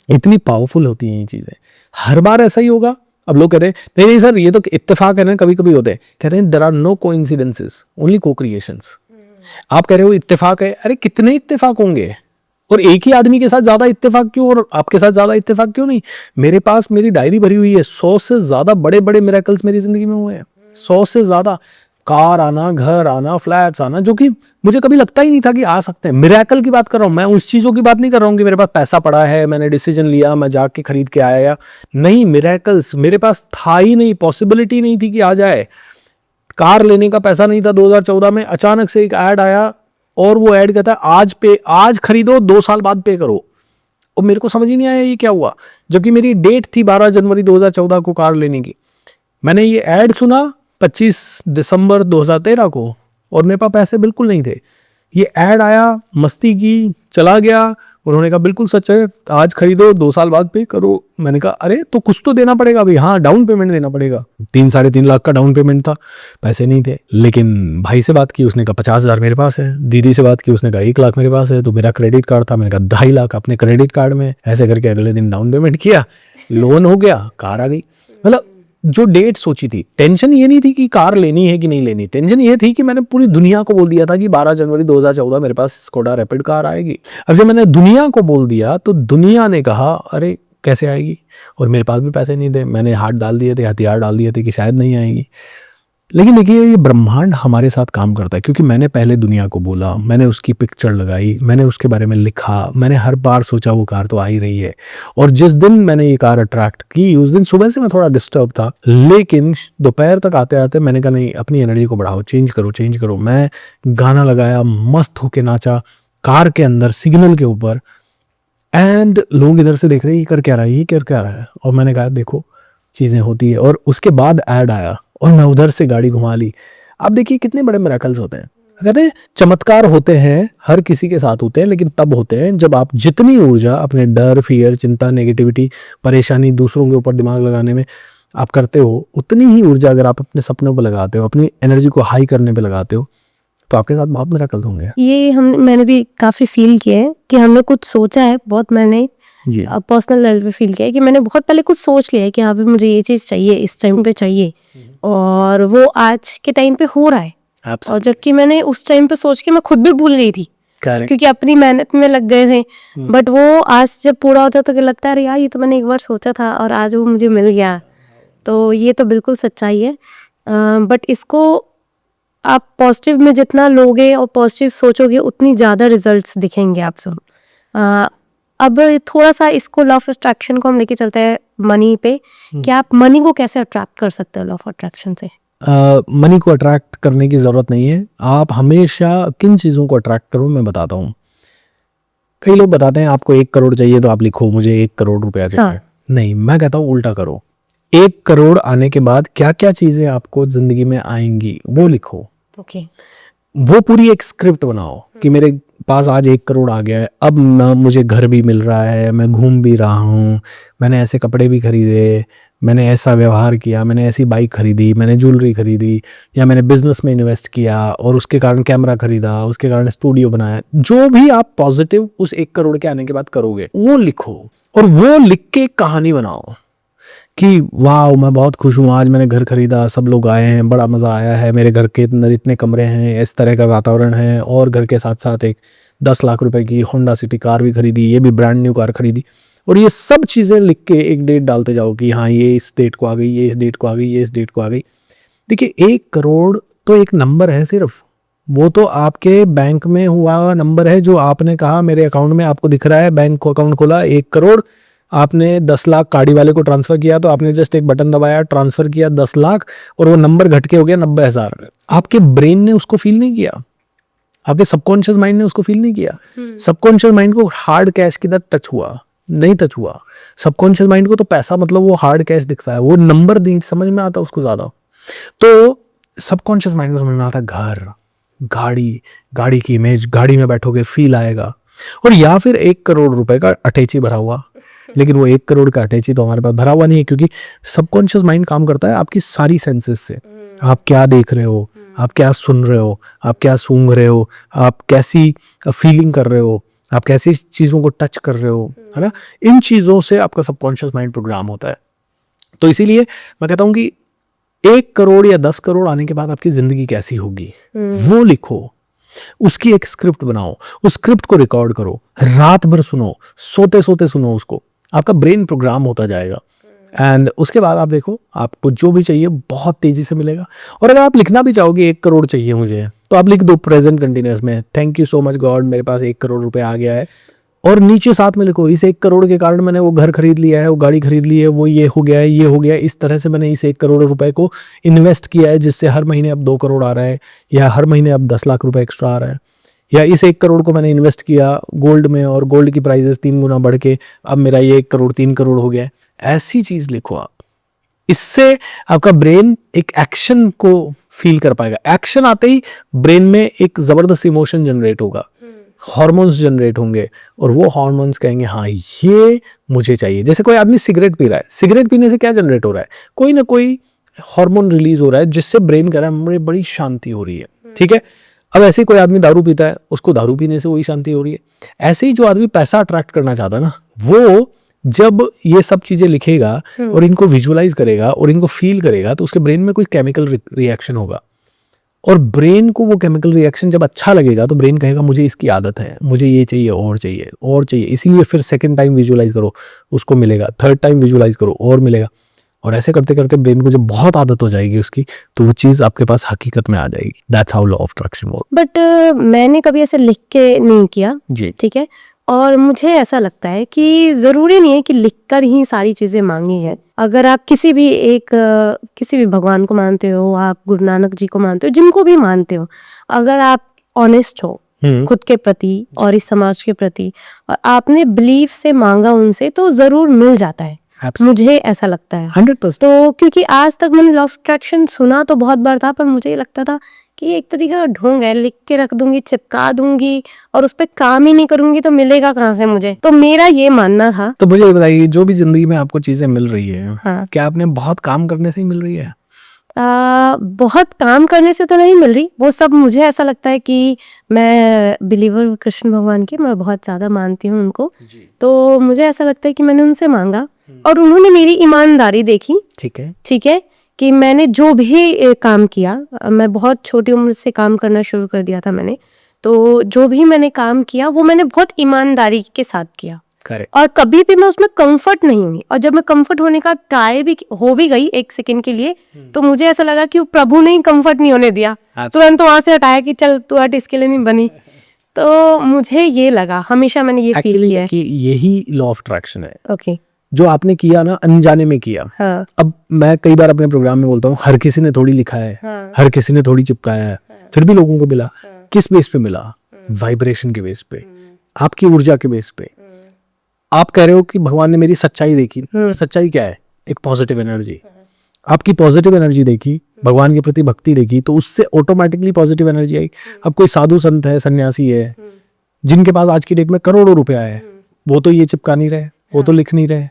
Speaker 2: इतनी पावरफुल होती हैं ये चीज़ें। हर बार ऐसा ही होगा? अब लोग कहते हैं नहीं नहीं सर ये तो इत्तेफाक है ना, कभी कभी होते हैं। कहते हैं there are no coincidences only co creations. आप कह रहे हो इत्तेफाक है, अरे कितने इत्तेफाक होंगे, और एक ही आदमी के साथ ज्यादा इत्तेफाक क्यों और आपके साथ ज्यादा इत्तेफाक क्यों नहीं? मेरे पास मेरी डायरी भरी हुई है, 100 से ज्यादा बड़े बड़े मिरेकल्स मेरी जिंदगी में हुए हैं, 100 से ज्यादा। कार आना, घर आना, फ्लैट्स आना, जो कि मुझे कभी लगता ही नहीं था कि आ सकते हैं। मिरेकल की बात कर रहा हूँ मैं, उस चीज़ों की बात नहीं कर रहा हूँ कि मेरे पास पैसा पड़ा है, मैंने डिसीजन लिया, मैं जाके खरीद के आया, नहीं, मिरेकल्स मेरे पास था ही नहीं, पॉसिबिलिटी नहीं थी कि आ जाए। कार लेने का पैसा नहीं था 2014 में, अचानक से एक ऐड आया और वो ऐड कहता है आज खरीदो 2 साल बाद पे करो। और मेरे को समझ ही नहीं आया ये क्या हुआ, जबकि मेरी डेट थी 12 जनवरी 2014 को कार लेने की। मैंने ये ऐड सुना 25 दिसंबर 2013 को और मेरे पास पैसे बिल्कुल नहीं थे। ये ऐड आया, मस्ती की, चला गया। उन्होंने कहा बिल्कुल सच है, आज खरीदो 2 साल बाद पे करो। मैंने कहा अरे तो कुछ तो देना पड़ेगा भाई। हाँ, डाउन पेमेंट देना पड़ेगा। 3-3.5 लाख का डाउन पेमेंट था, पैसे नहीं थे। लेकिन भाई से बात की, उसने कहा 50,000 मेरे पास है। दीदी से बात की, उसने कहा 1 लाख मेरे पास है। तो मेरा क्रेडिट कार्ड था, मैंने कहा 2.5 लाख अपने क्रेडिट कार्ड में। ऐसे करके अगले दिन डाउन पेमेंट किया, लोन हो गया, कार आ गई। मतलब जो डेट सोची थी, टेंशन ये नहीं थी कि कार लेनी है कि नहीं लेनी, टेंशन ये थी कि मैंने पूरी दुनिया को बोल दिया था कि 12 जनवरी 2014 मेरे पास स्कोडा रैपिड कार आएगी। अब जब मैंने दुनिया को बोल दिया तो दुनिया ने कहा अरे कैसे आएगी, और मेरे पास भी पैसे नहीं थे। मैंने हाथ डाल दिए थे, हथियार डाल दिए थे कि शायद नहीं आएगी। लेकिन देखिए ये ब्रह्मांड हमारे साथ काम करता है, क्योंकि मैंने पहले दुनिया को बोला, मैंने उसकी पिक्चर लगाई, मैंने उसके बारे में लिखा, मैंने हर बार सोचा वो कार तो आ ही रही है। और जिस दिन मैंने ये कार अट्रैक्ट की, उस दिन सुबह से मैं थोड़ा डिस्टर्ब था, लेकिन दोपहर तक आते आते मैंने कहा नहीं, अपनी एनर्जी को बढ़ाओ, चेंज करो। मैं गाना लगाया, मस्त होके नाचा कार के अंदर, सिग्नल के ऊपर। एंड लोग इधर से देख रहे हैं ये कर क्या रहा है। और मैंने कहा देखो चीज़ें होती है। और उसके बाद ऐड आया और मैं उधर से गाड़ी घुमा ली। आप देखिए कितने बड़े मिरेकल्स होते हैं। कहते हैं चमत्कार होते हैं, हर किसी के साथ होते हैं, लेकिन तब होते हैं जब आप जितनी ऊर्जा अपने डर, फियर, चिंता, नेगेटिविटी, परेशानी, दूसरों के ऊपर दिमाग लगाने में आप करते हो, उतनी ही ऊर्जा अगर आप अपने सपनों पर लगाते हो, अपनी एनर्जी को हाई करने पर लगाते हो, तो आपके साथ बहुत मिरेकल्स होंगे।
Speaker 3: ये मैंने भी काफ़ी फील किया है कि हमने कुछ सोचा है, बहुत मैंने
Speaker 2: जी
Speaker 3: पर्सनल लेवल पे फील किया है कि मैंने बहुत पहले कुछ सोच लिया है कि हाँ भी मुझे ये चीज़ चाहिए, इस टाइम पे चाहिए, और वो आज के टाइम पे हो रहा है। और जबकि मैंने उस टाइम पे सोच के मैं खुद भी भूल गई थी, क्योंकि अपनी मेहनत में लग गए थे। बट वो आज जब पूरा होता है तो लगता है अरे यार ये तो मैंने एक बार सोचा था और आज वो मुझे मिल गया। तो ये तो बिल्कुल सच्चाई है। बट इसको आप पॉजिटिव में जितना लोगे और पॉजिटिव सोचोगे उतनी ज़्यादा रिजल्ट्स दिखेंगे आप सब। अब थोड़ा सा इसको लॉ ऑफ अट्रैक्शन को हम लेके चलते हैं मनी पे कि आप मनी को कैसे अट्रैक्ट कर सकते हो लॉ ऑफ अट्रैक्शन से।
Speaker 2: मनी को अट्रैक्ट करने की ज़रूरत नहीं है। आप हमेशा किन चीज़ों को अट्रैक्ट करो मैं बताता हूँ। कई लोग बताते हैं आपको 1 करोड़ चाहिए तो आप लिखो मुझे 1 करोड़ रुपया चाहिए।
Speaker 3: हाँ।
Speaker 2: नहीं, मैं कहता हूँ उल्टा करो। 1 करोड़ आने के बाद क्या क्या चीज़ें आपको ज़िंदगी में आएंगी वो लिखो।
Speaker 3: ओके।
Speaker 2: वो पूरी एक स्क्रिप्ट बनाओ कि मेरे पास आज 1 करोड़ आ गया है, अब मुझे घर भी मिल रहा है, मैं घूम भी रहा हूँ, मैंने ऐसे कपड़े भी खरीदे, मैंने ऐसा व्यवहार किया, मैंने ऐसी बाइक खरीदी, मैंने ज्वेलरी खरीदी, या मैंने बिजनेस में इन्वेस्ट किया और उसके कारण कैमरा खरीदा, उसके कारण स्टूडियो बनाया। जो भी आप पॉजिटिव उस 1 करोड़ के आने के बाद करोगे वो लिखो, और वो लिख के एक कहानी बनाओ कि वाह मैं बहुत खुश हूँ, आज मैंने घर खरीदा, सब लोग आए हैं, बड़ा मज़ा आया है, मेरे घर के अंदर इतने कमरे हैं, इस तरह का वातावरण है, और घर के साथ साथ एक 10 लाख रुपए की होंडा सिटी कार भी खरीदी, ये भी ब्रांड न्यू कार खरीदी। और ये सब चीज़ें लिख के एक डेट डालते जाओ कि हाँ ये इस डेट को आ गई, ये इस डेट को आ गई, ये इस डेट को आ गई। देखिए 1 करोड़ तो एक नंबर है सिर्फ, वो तो आपके बैंक में हुआ नंबर है जो आपने कहा मेरे अकाउंट में आपको दिख रहा है, बैंक को अकाउंट खोला 1 करोड़, आपने 10 लाख गाड़ी वाले को ट्रांसफर किया तो आपने जस्ट एक बटन दबाया, ट्रांसफर किया 10 लाख और वो नंबर घट के हो गया 90,000। आपके ब्रेन ने उसको फील नहीं किया, आपके सबकॉन्शियस माइंड ने उसको फील नहीं किया। सबकॉन्शियस माइंड को हार्ड कैश की तरह टच हुआ नहीं, टच हुआ। सबकॉन्शियस माइंड को तो पैसा मतलब वो हार्ड कैश दिखता है, वो नंबर नहीं समझ में आता उसको ज्यादा। तो सबकॉन्शियस माइंड को समझ में आता है घर, गाड़ी, गाड़ी की इमेज, गाड़ी में बैठोगे फील आएगा। और या फिर 1 करोड़ रुपए का अटैची भरा हुआ, लेकिन वो 1 करोड़ का अटैची तो हमारे पास भरा हुआ नहीं है, क्योंकि सबकॉन्शियस माइंड काम करता है आपकी सारी सेंसेस से। आप क्या देख रहे हो, आप क्या सुन रहे हो, आप क्या सूंघ रहे हो, आप कैसी फीलिंग कर रहे हो, आप कैसी चीज़ों को टच कर रहे हो, है ना, इन चीज़ों से आपका सबकॉन्शियस माइंड प्रोग्राम होता है। तो इसीलिए मैं कहता हूँ कि 1 करोड़ या 10 करोड़ आने के बाद आपकी ज़िंदगी कैसी होगी वो लिखो, उसकी एक स्क्रिप्ट बनाओ, उस स्क्रिप्ट को रिकॉर्ड करो, रात भर सुनो, सोते सोते सुनो उसको, आपका ब्रेन प्रोग्राम होता जाएगा। एंड उसके बाद आप देखो आपको जो भी चाहिए बहुत तेजी से मिलेगा। और अगर आप लिखना भी चाहोगे 1 करोड़ चाहिए मुझे, तो आप लिख दो प्रेजेंट कंटिन्यूअस में, thank you so much God मेरे पास 1 करोड़ रुपए आ गया है, और नीचे साथ में लिखो इस 1 करोड़ के कारण मैंने वो घर खरीद लिया है, वो गाड़ी खरीद ली है, वो ये हो गया है, ये हो गया है, इस तरह से मैंने इस 1 करोड़ रुपए को इन्वेस्ट किया है जिससे हर महीने अब 2 करोड़ आ रहा है, या हर महीने अब 10 लाख रुपए एक्स्ट्रा आ रहा है, या इस 1 करोड़ को मैंने इन्वेस्ट किया गोल्ड में और गोल्ड की प्राइजेस 3 गुना बढ़ के अब मेरा ये 1 करोड़ 3 करोड़ हो गया है। ऐसी चीज लिखो आप, इससे आपका ब्रेन एक एक्शन को फील कर पाएगा। एक्शन आते ही ब्रेन में एक जबरदस्त इमोशन जनरेट होगा, हार्मोन्स जनरेट होंगे, और वो हार्मोन्स कहेंगे हाँ ये मुझे चाहिए। जैसे कोई आदमी सिगरेट पी रहा है, सिगरेट पीने से क्या जनरेट हो रहा है, कोई ना कोई हार्मोन रिलीज हो रहा है जिससे ब्रेन कह रहा है मुझे बड़ी शांति हो रही है, ठीक है। अब ऐसे ही कोई आदमी दारू पीता है, उसको दारू पीने से वही शांति हो रही है। ऐसे ही जो आदमी पैसा अट्रैक्ट करना चाहता है ना, वो जब ये सब चीजें लिखेगा और इनको विजुअलाइज करेगा और इनको फील करेगा, तो उसके ब्रेन में कोई केमिकल रिएक्शन होगा, और ब्रेन को वो केमिकल रिएक्शन जब अच्छा लगेगा तो ब्रेन कहेगा मुझे इसकी आदत है, मुझे ये चाहिए और चाहिए और चाहिए। इसीलिए फिर सेकंड टाइम विजुअलाइज करो उसको मिलेगा, थर्ड टाइम विजुअलाइज करो और मिलेगा, और ऐसे करते करते ब्रेन को जब बहुत आदत हो जाएगी उसकी, तो वो चीज़ आपके पास हकीकत में आ जाएगी। That's how law of attraction work.
Speaker 3: But मैंने कभी ऐसे लिख के नहीं किया,
Speaker 2: जी
Speaker 3: ठीक है। और मुझे ऐसा लगता है कि ज़रूरी नहीं है कि लिखकर ही सारी चीज़ें मांगी हैं। अगर आप किसी भी भगवान को मानते हो, आप गुरु नानक जी को मानते हो, जिनको भी मानते हो, अगर आप ऑनेस्ट हो खुद के प्रति और इस समाज के प्रति, और आपने बिलीफ से मांगा उनसे, तो ज़रूर मिल जाता है। मुझे ऐसा लगता है
Speaker 2: 100%।
Speaker 3: तो क्योंकि आज तक मैंने लॉ ऑफ अट्रैक्शन सुना तो बहुत बार था, पर मुझे ये लगता था कि एक तरीके का ढोंग है, लिख के रख दूंगी, चिपका दूंगी और उस पर काम ही नहीं करूंगी तो मिलेगा कहाँ से मुझे। तो मेरा ये मानना था।
Speaker 2: तो मुझे ये बताइए, जो भी जिंदगी में आपको चीजें मिल रही है,
Speaker 3: हाँ।
Speaker 2: क्या आपने बहुत काम करने से ही मिल रही है?
Speaker 3: बहुत काम करने से तो नहीं मिल रही, वो सब मुझे ऐसा लगता है कि मैं बिलीवर हूँ कृष्ण भगवान की, मैं बहुत ज़्यादा मानती हूँ उनको, तो मुझे ऐसा लगता है कि मैंने उनसे मांगा और उन्होंने मेरी ईमानदारी देखी। ठीक है कि मैंने जो भी काम किया, मैं बहुत छोटी उम्र से काम करना शुरू कर दिया था मैंने, तो जो भी मैंने काम किया वो मैंने बहुत ईमानदारी के साथ किया।
Speaker 2: Correct.
Speaker 3: और कभी भी मैं उसमें कंफर्ट नहीं हुई, और जब मैं कंफर्ट होने का ट्राई भी हो भी गई 1 सेकंड के लिए, तो मुझे ऐसा लगा कि प्रभु ने ही कंफर्ट नहीं होने दिया, तुरंत वहां से हटाया कि चल तू हट, इसके लिए नहीं बनी। तो मुझे ये लगा, हमेशा मैंने ये फील किया
Speaker 2: कि यही लॉ ऑफ अट्रैक्शन है।
Speaker 3: ओके,
Speaker 2: जो आपने किया ना, अनजाने में किया।
Speaker 3: हाँ।
Speaker 2: अब मैं कई बार अपने प्रोग्राम में बोलता हूँ, हर किसी ने थोड़ी लिखा है,
Speaker 3: हाँ।
Speaker 2: हर किसी ने थोड़ी चिपकाया है, फिर भी लोगों को मिला। किस बेस पे मिला? वाइब्रेशन के बेस पे, आपकी ऊर्जा के बेस पे। आप कह रहे हो कि भगवान ने मेरी सच्चाई देखी। सच्चाई क्या है? एक पॉजिटिव एनर्जी। आपकी पॉजिटिव एनर्जी देखी, भगवान के प्रति भक्ति देखी, तो उससे ऑटोमेटिकली पॉजिटिव एनर्जी आई। अब कोई साधु संत है, सन्यासी है, जिनके पास आज की डेट में करोड़ों रुपया है, वो तो ये चिपका नहीं रहे, वो तो लिख नहीं रहे,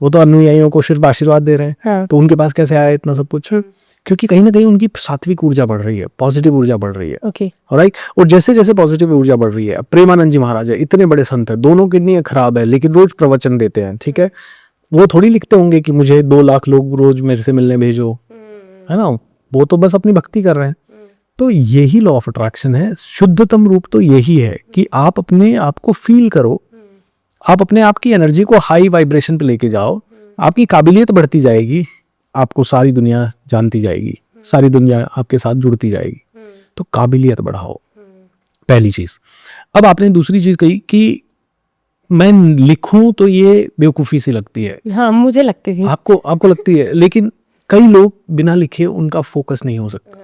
Speaker 2: वो तो अनुयायियों को सिर्फ आशीर्वाद दे रहे हैं। तो उनके पास कैसे आया इतना सब कुछ? क्योंकि कहीं ना कहीं उनकी सात्विक ऊर्जा बढ़ रही है, पॉजिटिव ऊर्जा बढ़ रही है।
Speaker 3: Okay,
Speaker 2: right. और जैसे जैसे पॉजिटिव ऊर्जा बढ़ रही है, प्रेमानंद जी महाराज है, इतने बड़े संत है, दोनों किडनी खराब है लेकिन रोज प्रवचन देते हैं। ठीक है, वो थोड़ी लिखते होंगे कि मुझे 2 लाख लोग रोज मेरे से मिलने भेजो, है ना। वो तो बस अपनी भक्ति कर रहे हैं। तो यही लॉ ऑफ अट्रैक्शन है। शुद्धतम रूप तो यही है कि आप अपने आप को फील करो, आप अपने आप की एनर्जी को हाई वाइब्रेशन पे लेके जाओ, आपकी काबिलियत बढ़ती जाएगी, आपको सारी दुनिया जानती जाएगी, सारी दुनिया आपके साथ जुड़ती जाएगी। तो काबिलियत बढ़ाओ, पहली चीज। अब आपने दूसरी चीज कही कि मैं लिखूं तो ये बेवकूफ़ी सी लगती है।
Speaker 3: हाँ, मुझे लगती थी।
Speaker 2: आपको लगती है, लेकिन कई लोग बिना लिखे उनका फोकस नहीं हो सकता।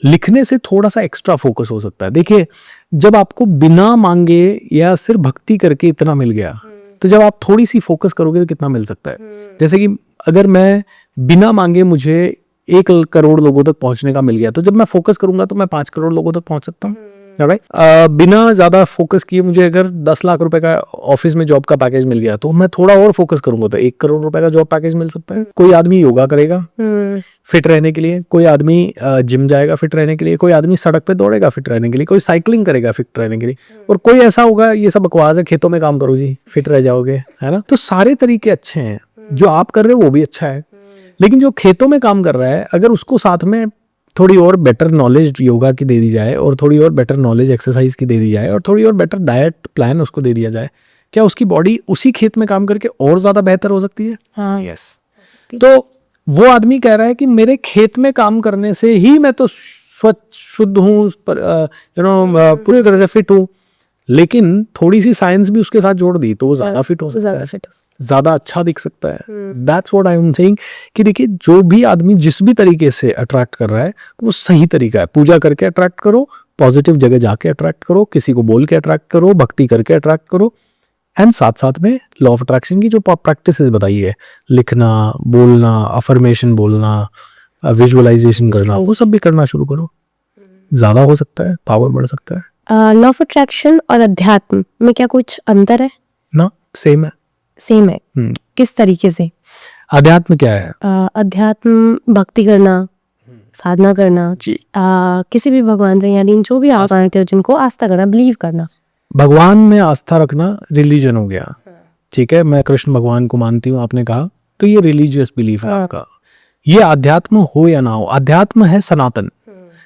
Speaker 2: लिखने से थोड़ा सा एक्स्ट्रा फोकस हो सकता है। देखिए, जब आपको बिना मांगे या सिर्फ भक्ति करके इतना मिल गया, तो जब आप थोड़ी सी फोकस करोगे तो कितना मिल सकता है। जैसे कि अगर मैं बिना मांगे मुझे 1 करोड़ लोगों तक पहुंचने का मिल गया, तो जब मैं फोकस करूंगा तो मैं 5 करोड़ लोगों तक पहुंच सकता हूँ। राइट। बिना ज्यादा फोकस किए मुझे अगर 10 लाख रुपए का ऑफिस में जॉब का पैकेज मिल गया, तो मैं थोड़ा और फोकस करूंगा तो 1 करोड़ रुपए का जॉब पैकेज मिल सकता है। कोई आदमी योगा करेगा फिट रहने के लिए, कोई आदमी जिम जाएगा फिट रहने के लिए, कोई आदमी सड़क पे दौड़ेगा फिट रहने के लिए, कोई साइकिलिंग करेगा फिट रहने के लिए, और कोई ऐसा होगा ये सब बकवास है, खेतों में काम करो जी फिट रह जाओगे, है ना। तो सारे तरीके अच्छे हैं, जो आप कर रहे हो वो भी अच्छा है, लेकिन जो खेतों में काम कर रहा है अगर उसको साथ में थोड़ी और बेटर नॉलेज योगा की दे दी जाए, और थोड़ी और बेटर नॉलेज एक्सरसाइज की दे दी जाए, और थोड़ी और बेटर डाइट प्लान उसको दे दिया जाए, क्या उसकी बॉडी उसी खेत में काम करके और ज्यादा बेहतर हो सकती है?
Speaker 3: हाँ।
Speaker 2: यस। तो वो आदमी कह रहा है कि मेरे खेत में काम करने से ही मैं तो स्वच्छ शुद्ध हूँ, पूरी तरह से फिट हूँ, लेकिन थोड़ी सी साइंस भी उसके साथ जोड़ दी तो वो ज्यादा फिट हो सकता है, ज्यादा अच्छा दिख सकता है। That's what I am saying कि देखिए, जो भी आदमी जिस भी तरीके से अट्रैक्ट कर रहा है वो सही तरीका है। पूजा करके अट्रैक्ट करो, पॉजिटिव जगह जाके अट्रैक्ट करो, किसी को बोल के अट्रैक्ट करो, भक्ति करके अट्रैक्ट करो, एंड साथ साथ में लॉ ऑफ अट्रैक्शन की जो प्रैक्टिसेस बताई है, लिखना, बोलना, अफर्मेशन बोलना, विजुअलाइजेशन करना, वो सब भी करना शुरू करो, ज्यादा हो सकता है, पावर बढ़ सकता है।
Speaker 3: लॉ ऑफ अट्रैक्शन और अध्यात्म में क्या कुछ अंतर है?
Speaker 2: ना, सेम है।
Speaker 3: सेम है। किस तरीके से?
Speaker 2: अध्यात्म क्या है?
Speaker 3: अध्यात्म भक्ति करना, साधना करना
Speaker 2: जी।
Speaker 3: किसी भी भगवान पे, यानी जो भी आप मानते हो जिनको आस्था करना, बिलीव करना।
Speaker 2: भगवान में आस्था रखना रिलीजन हो गया, ठीक है। मैं कृष्ण भगवान को मानती हूँ, आपने कहा, तो ये रिलीजियस बिलीफ है आपका। ये अध्यात्म हो या ना हो, अध्यात्म है सनातन।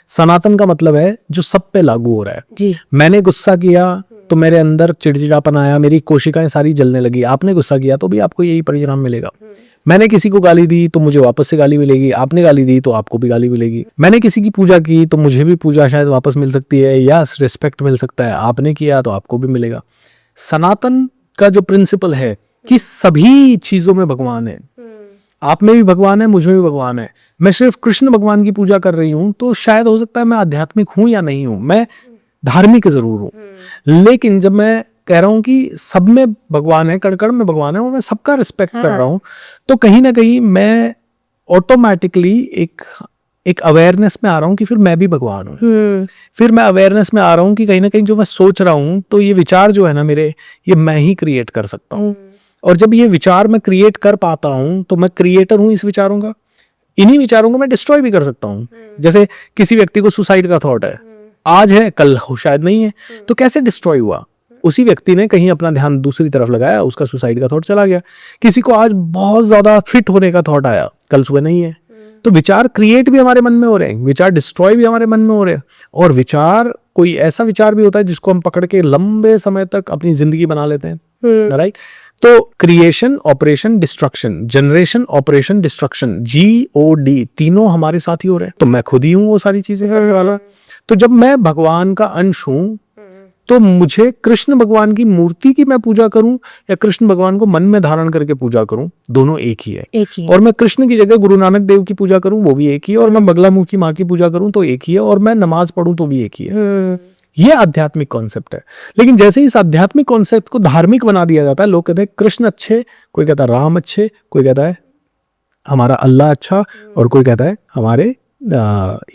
Speaker 2: सनातन का मतलब है जो सब पे लागू हो रहा है।
Speaker 3: जी।
Speaker 2: मैंने गुस्सा किया तो मेरे अंदर चिड़चिड़ापन आया, मेरी कोशिकाएं सारी जलने लगी। आपने गुस्सा किया तो भी आपको यही परिणाम मिलेगा। मैंने किसी को गाली दी तो मुझे वापस से गाली मिलेगी, आपने गाली दी तो आपको भी गाली मिलेगी। मैंने किसी की पूजा की तो मुझे भी पूजा शायद वापस मिल सकती है, या रिस्पेक्ट मिल सकता है। आपने किया तो आपको भी मिलेगा। सनातन का जो प्रिंसिपल है कि सभी चीजों में भगवान है, आप में भी भगवान है, मुझ में भी भगवान है। मैं सिर्फ कृष्ण भगवान की पूजा कर रही हूं तो शायद हो सकता है मैं आध्यात्मिक हूं या नहीं हूं, मैं धार्मिक जरूर हूं, लेकिन जब मैं कह रहा हूं कि सब में भगवान है, कण कण में भगवान है, और मैं सबका रिस्पेक्ट कर रहा हूं, तो कहीं ना कहीं मैं ऑटोमेटिकली एक अवेयरनेस में आ रहा हूं कि फिर मैं भी भगवान हूं। फिर मैं अवेयरनेस में आ रहा हूं कि कहीं ना कहीं जो मैं सोच रहा हूं, तो ये विचार जो है ना मेरे, ये मैं ही क्रिएट कर सकता हूं। और जब ये विचार मैं क्रिएट कर पाता हूं तो मैं क्रिएटर हूं इस विचारों का। इन्हीं विचारों को मैं डिस्ट्रॉय भी कर सकता हूं। जैसे किसी व्यक्ति को सुसाइड का थॉट है, आज है कल शायद नहीं है, तो कैसे डिस्ट्रॉय हुआ? उसी व्यक्ति ने कहीं अपना ध्यान दूसरी तरफ लगाया, उसका सुसाइड का थॉट चला गया। किसी को आज बहुत ज्यादा फिट होने का थॉट आया, कल सुबह नहीं है। तो विचार क्रिएट भी हमारे मन में हो रहे हैं, विचार डिस्ट्रॉय भी हमारे मन में हो रहे हैं। और विचार, कोई ऐसा विचार भी होता है जिसको हम पकड़ के लंबे समय तक अपनी जिंदगी बना लेते हैं, राइट। तो creation, operation, destruction, generation, operation, destruction, GOD तीनों हमारे साथ ही हो रहे हैं। तो मैं खुद ही हूं वो सारी चीजें करने वाला। तो जब मैं भगवान का अंश हूं तो मुझे कृष्ण भगवान की मूर्ति की मैं पूजा करूं या कृष्ण भगवान को मन में धारण करके पूजा करूं, दोनों एक ही है।
Speaker 3: एक ही है।
Speaker 2: और मैं कृष्ण की जगह गुरु नानक देव की पूजा करूं, वो भी एक ही है। और मैं बगलामुखी माँ की पूजा करूं तो एक ही है। और मैं नमाज पढ़ूं तो भी एक ही है। ये आध्यात्मिक कॉन्सेप्ट है। लेकिन जैसे इस आध्यात्मिक कॉन्सेप्ट को धार्मिक बना दिया जाता है, लोग कहते हैं कृष्ण अच्छे, कोई कहता है राम अच्छे, कोई कहता है हमारा अल्लाह अच्छा, और कोई कहता है हमारे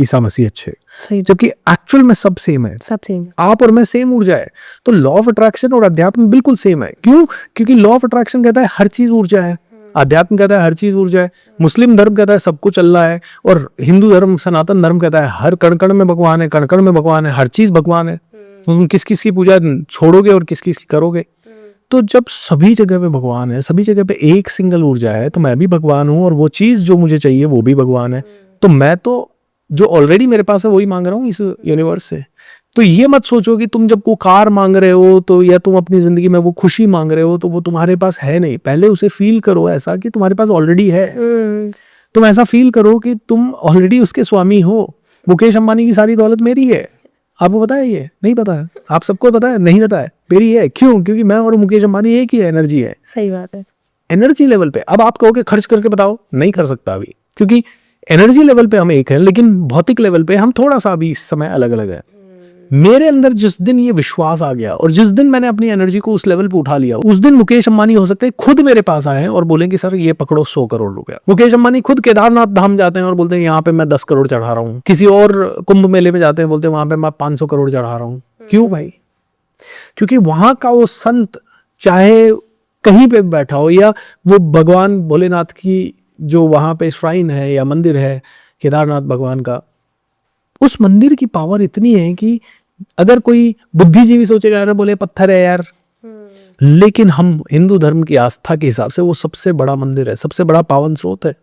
Speaker 2: ईसा मसीह अच्छे, जबकि एक्चुअल में सब सेम है।
Speaker 3: सब सेम।
Speaker 2: आप और मैं सेम ऊर्जा है। तो लॉ ऑफ अट्रैक्शन और अध्यात्म बिल्कुल सेम है। क्यों? क्योंकि लॉ ऑफ अट्रैक्शन कहता है हर चीज ऊर्जा है, अध्यात्म कहता है हर चीज ऊर्जा है, मुस्लिम धर्म कहता है सब कुछ अल्लाह है, और हिंदू धर्म, सनातन धर्म कहता है हर कण कण में भगवान है, कण कण में भगवान है, हर चीज भगवान है। तुम किस किस की पूजा छोड़ोगे और किस किस की करोगे? तो जब सभी जगह पे भगवान है, सभी जगह पे एक सिंगल ऊर्जा है, तो मैं भी भगवान हूँ, और वो चीज जो मुझे चाहिए वो भी भगवान है। तो मैं तो जो ऑलरेडी मेरे पास है वही मांग रहा हूँ इस यूनिवर्स से। तो ये मत सोचो कि तुम जब वो कार मांग रहे हो तो या तुम अपनी जिंदगी में वो खुशी मांग रहे हो तो वो तुम्हारे पास है नहीं। पहले उसे फील करो ऐसा कि तुम्हारे पास ऑलरेडी है। तुम ऐसा फील करो कि तुम ऑलरेडी उसके स्वामी हो। मुकेश अंबानी की सारी दौलत मेरी है। आपको पता है? ये नहीं पता है? आप सबको पता है? नहीं पता है? मेरी है। क्यों? क्योंकि मैं और मुकेश अंबानी एक ही एनर्जी है।
Speaker 3: सही बात है।
Speaker 2: एनर्जी लेवल पे। अब आप कहोगे खर्च करके बताओ, नहीं कर सकता अभी, क्योंकि एनर्जी लेवल पे हम एक हैं, लेकिन भौतिक लेवल पे हम थोड़ा सा अभी इस समय अलग अलग है। मेरे अंदर जिस दिन ये विश्वास आ गया और जिस दिन मैंने अपनी एनर्जी को उस लेवल पे उठा लिया, उस दिन मुकेश अंबानी हो सकते हैं खुद मेरे पास आए और बोलेंगे सर ये पकड़ो 100 करोड़ रुपया। मुकेश अंबानी खुद केदारनाथ धाम जाते हैं और बोलते हैं यहाँ पे मैं 10 करोड़ चढ़ा रहा हूँ। किसी और कुंभ मेले में जाते हैं, बोलते हैं वहां पे मैं 500 करोड़ चढ़ा रहा हूँ। क्यों भाई? क्योंकि वहां का वो संत चाहे कहीं पे बैठा हो, या वो भगवान भोलेनाथ की जो वहां पे श्राइन है या मंदिर है केदारनाथ भगवान का, उस मंदिर की पावर इतनी है कि अगर कोई बुद्धिजीवी सोचेगा यार बोले पत्थर है यार, लेकिन हम हिंदू धर्म की आस्था के हिसाब से वो सबसे बड़ा मंदिर है, सबसे बड़ा पावन स्रोत है।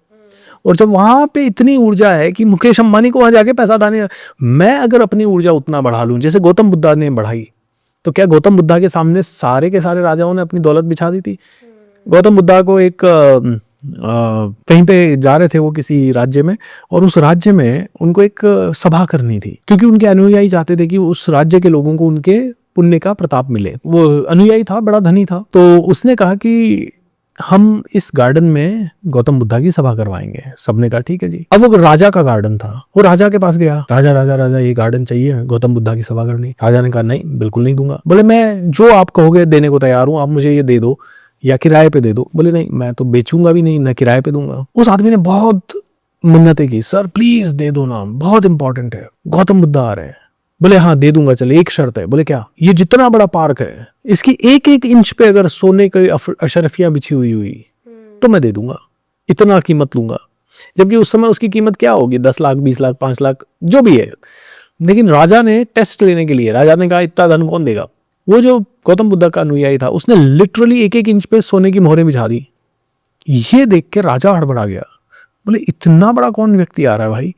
Speaker 2: और जब वहां पे इतनी ऊर्जा है कि मुकेश अंबानी को वहां जाके पैसा दाने, मैं अगर अपनी ऊर्जा उतना बढ़ा लूं जैसे गौतम बुद्धा ने बढ़ाई, तो क्या गौतम बुद्धा के सामने सारे के सारे राजाओं ने अपनी दौलत बिछा दी थी? गौतम बुद्धा को एक कहीं पे जा रहे थे वो किसी राज्य में, और उस राज्य में उनको एक सभा करनी थी, क्योंकि उनके अनुयायी चाहते थे कि उस राज्य के लोगों को उनके पुण्य का प्रताप मिले। वो अनुयायी था, बड़ा धनी था, तो उसने कहा कि हम इस गार्डन में गौतम बुद्धा की सभा करवाएंगे। सबने कहा ठीक है जी। अब वो राजा का गार्डन था, वो राजा के पास गया, राजा राजा राजा ये गार्डन चाहिए गौतम बुद्धा की सभा करनी। राजा ने कहा नहीं, बिल्कुल नहीं दूंगा। बोले मैं जो आप कहोगे देने को तैयार हूं, आप मुझे ये दे दो या किराए पे दे दो। बोले नहीं, मैं तो बेचूंगा भी नहीं, ना किराए पे दूंगा। उस आदमी ने बहुत मिन्नतें की, सर प्लीज दे दो ना, बहुत इंपॉर्टेंट है, गौतम बुद्धा आ रहे हैं। बोले हाँ दे दूंगा, चले, एक शर्त है। बोले क्या? ये जितना बड़ा पार्क है इसकी एक एक इंच पे अगर सोने की अशरफियां बिछी हुई तो मैं दे दूंगा, इतना कीमत लूंगा। जबकि उस समय उसकी कीमत क्या होगी? 10 लाख, 20 लाख, 5 लाख, जो भी है। लेकिन राजा ने टेस्ट लेने के लिए, राजा ने कहा इतना धन कौन देगा। वो जो गौतम बुद्ध का अनुयायी था उसने लिटरली एक एक इंच पे सोने की मोहरें बिछा दी। ये देख के राजा हड़बड़ा गया। बोले इतना बड़ा कौन व्यक्ति आ रहा है भाई,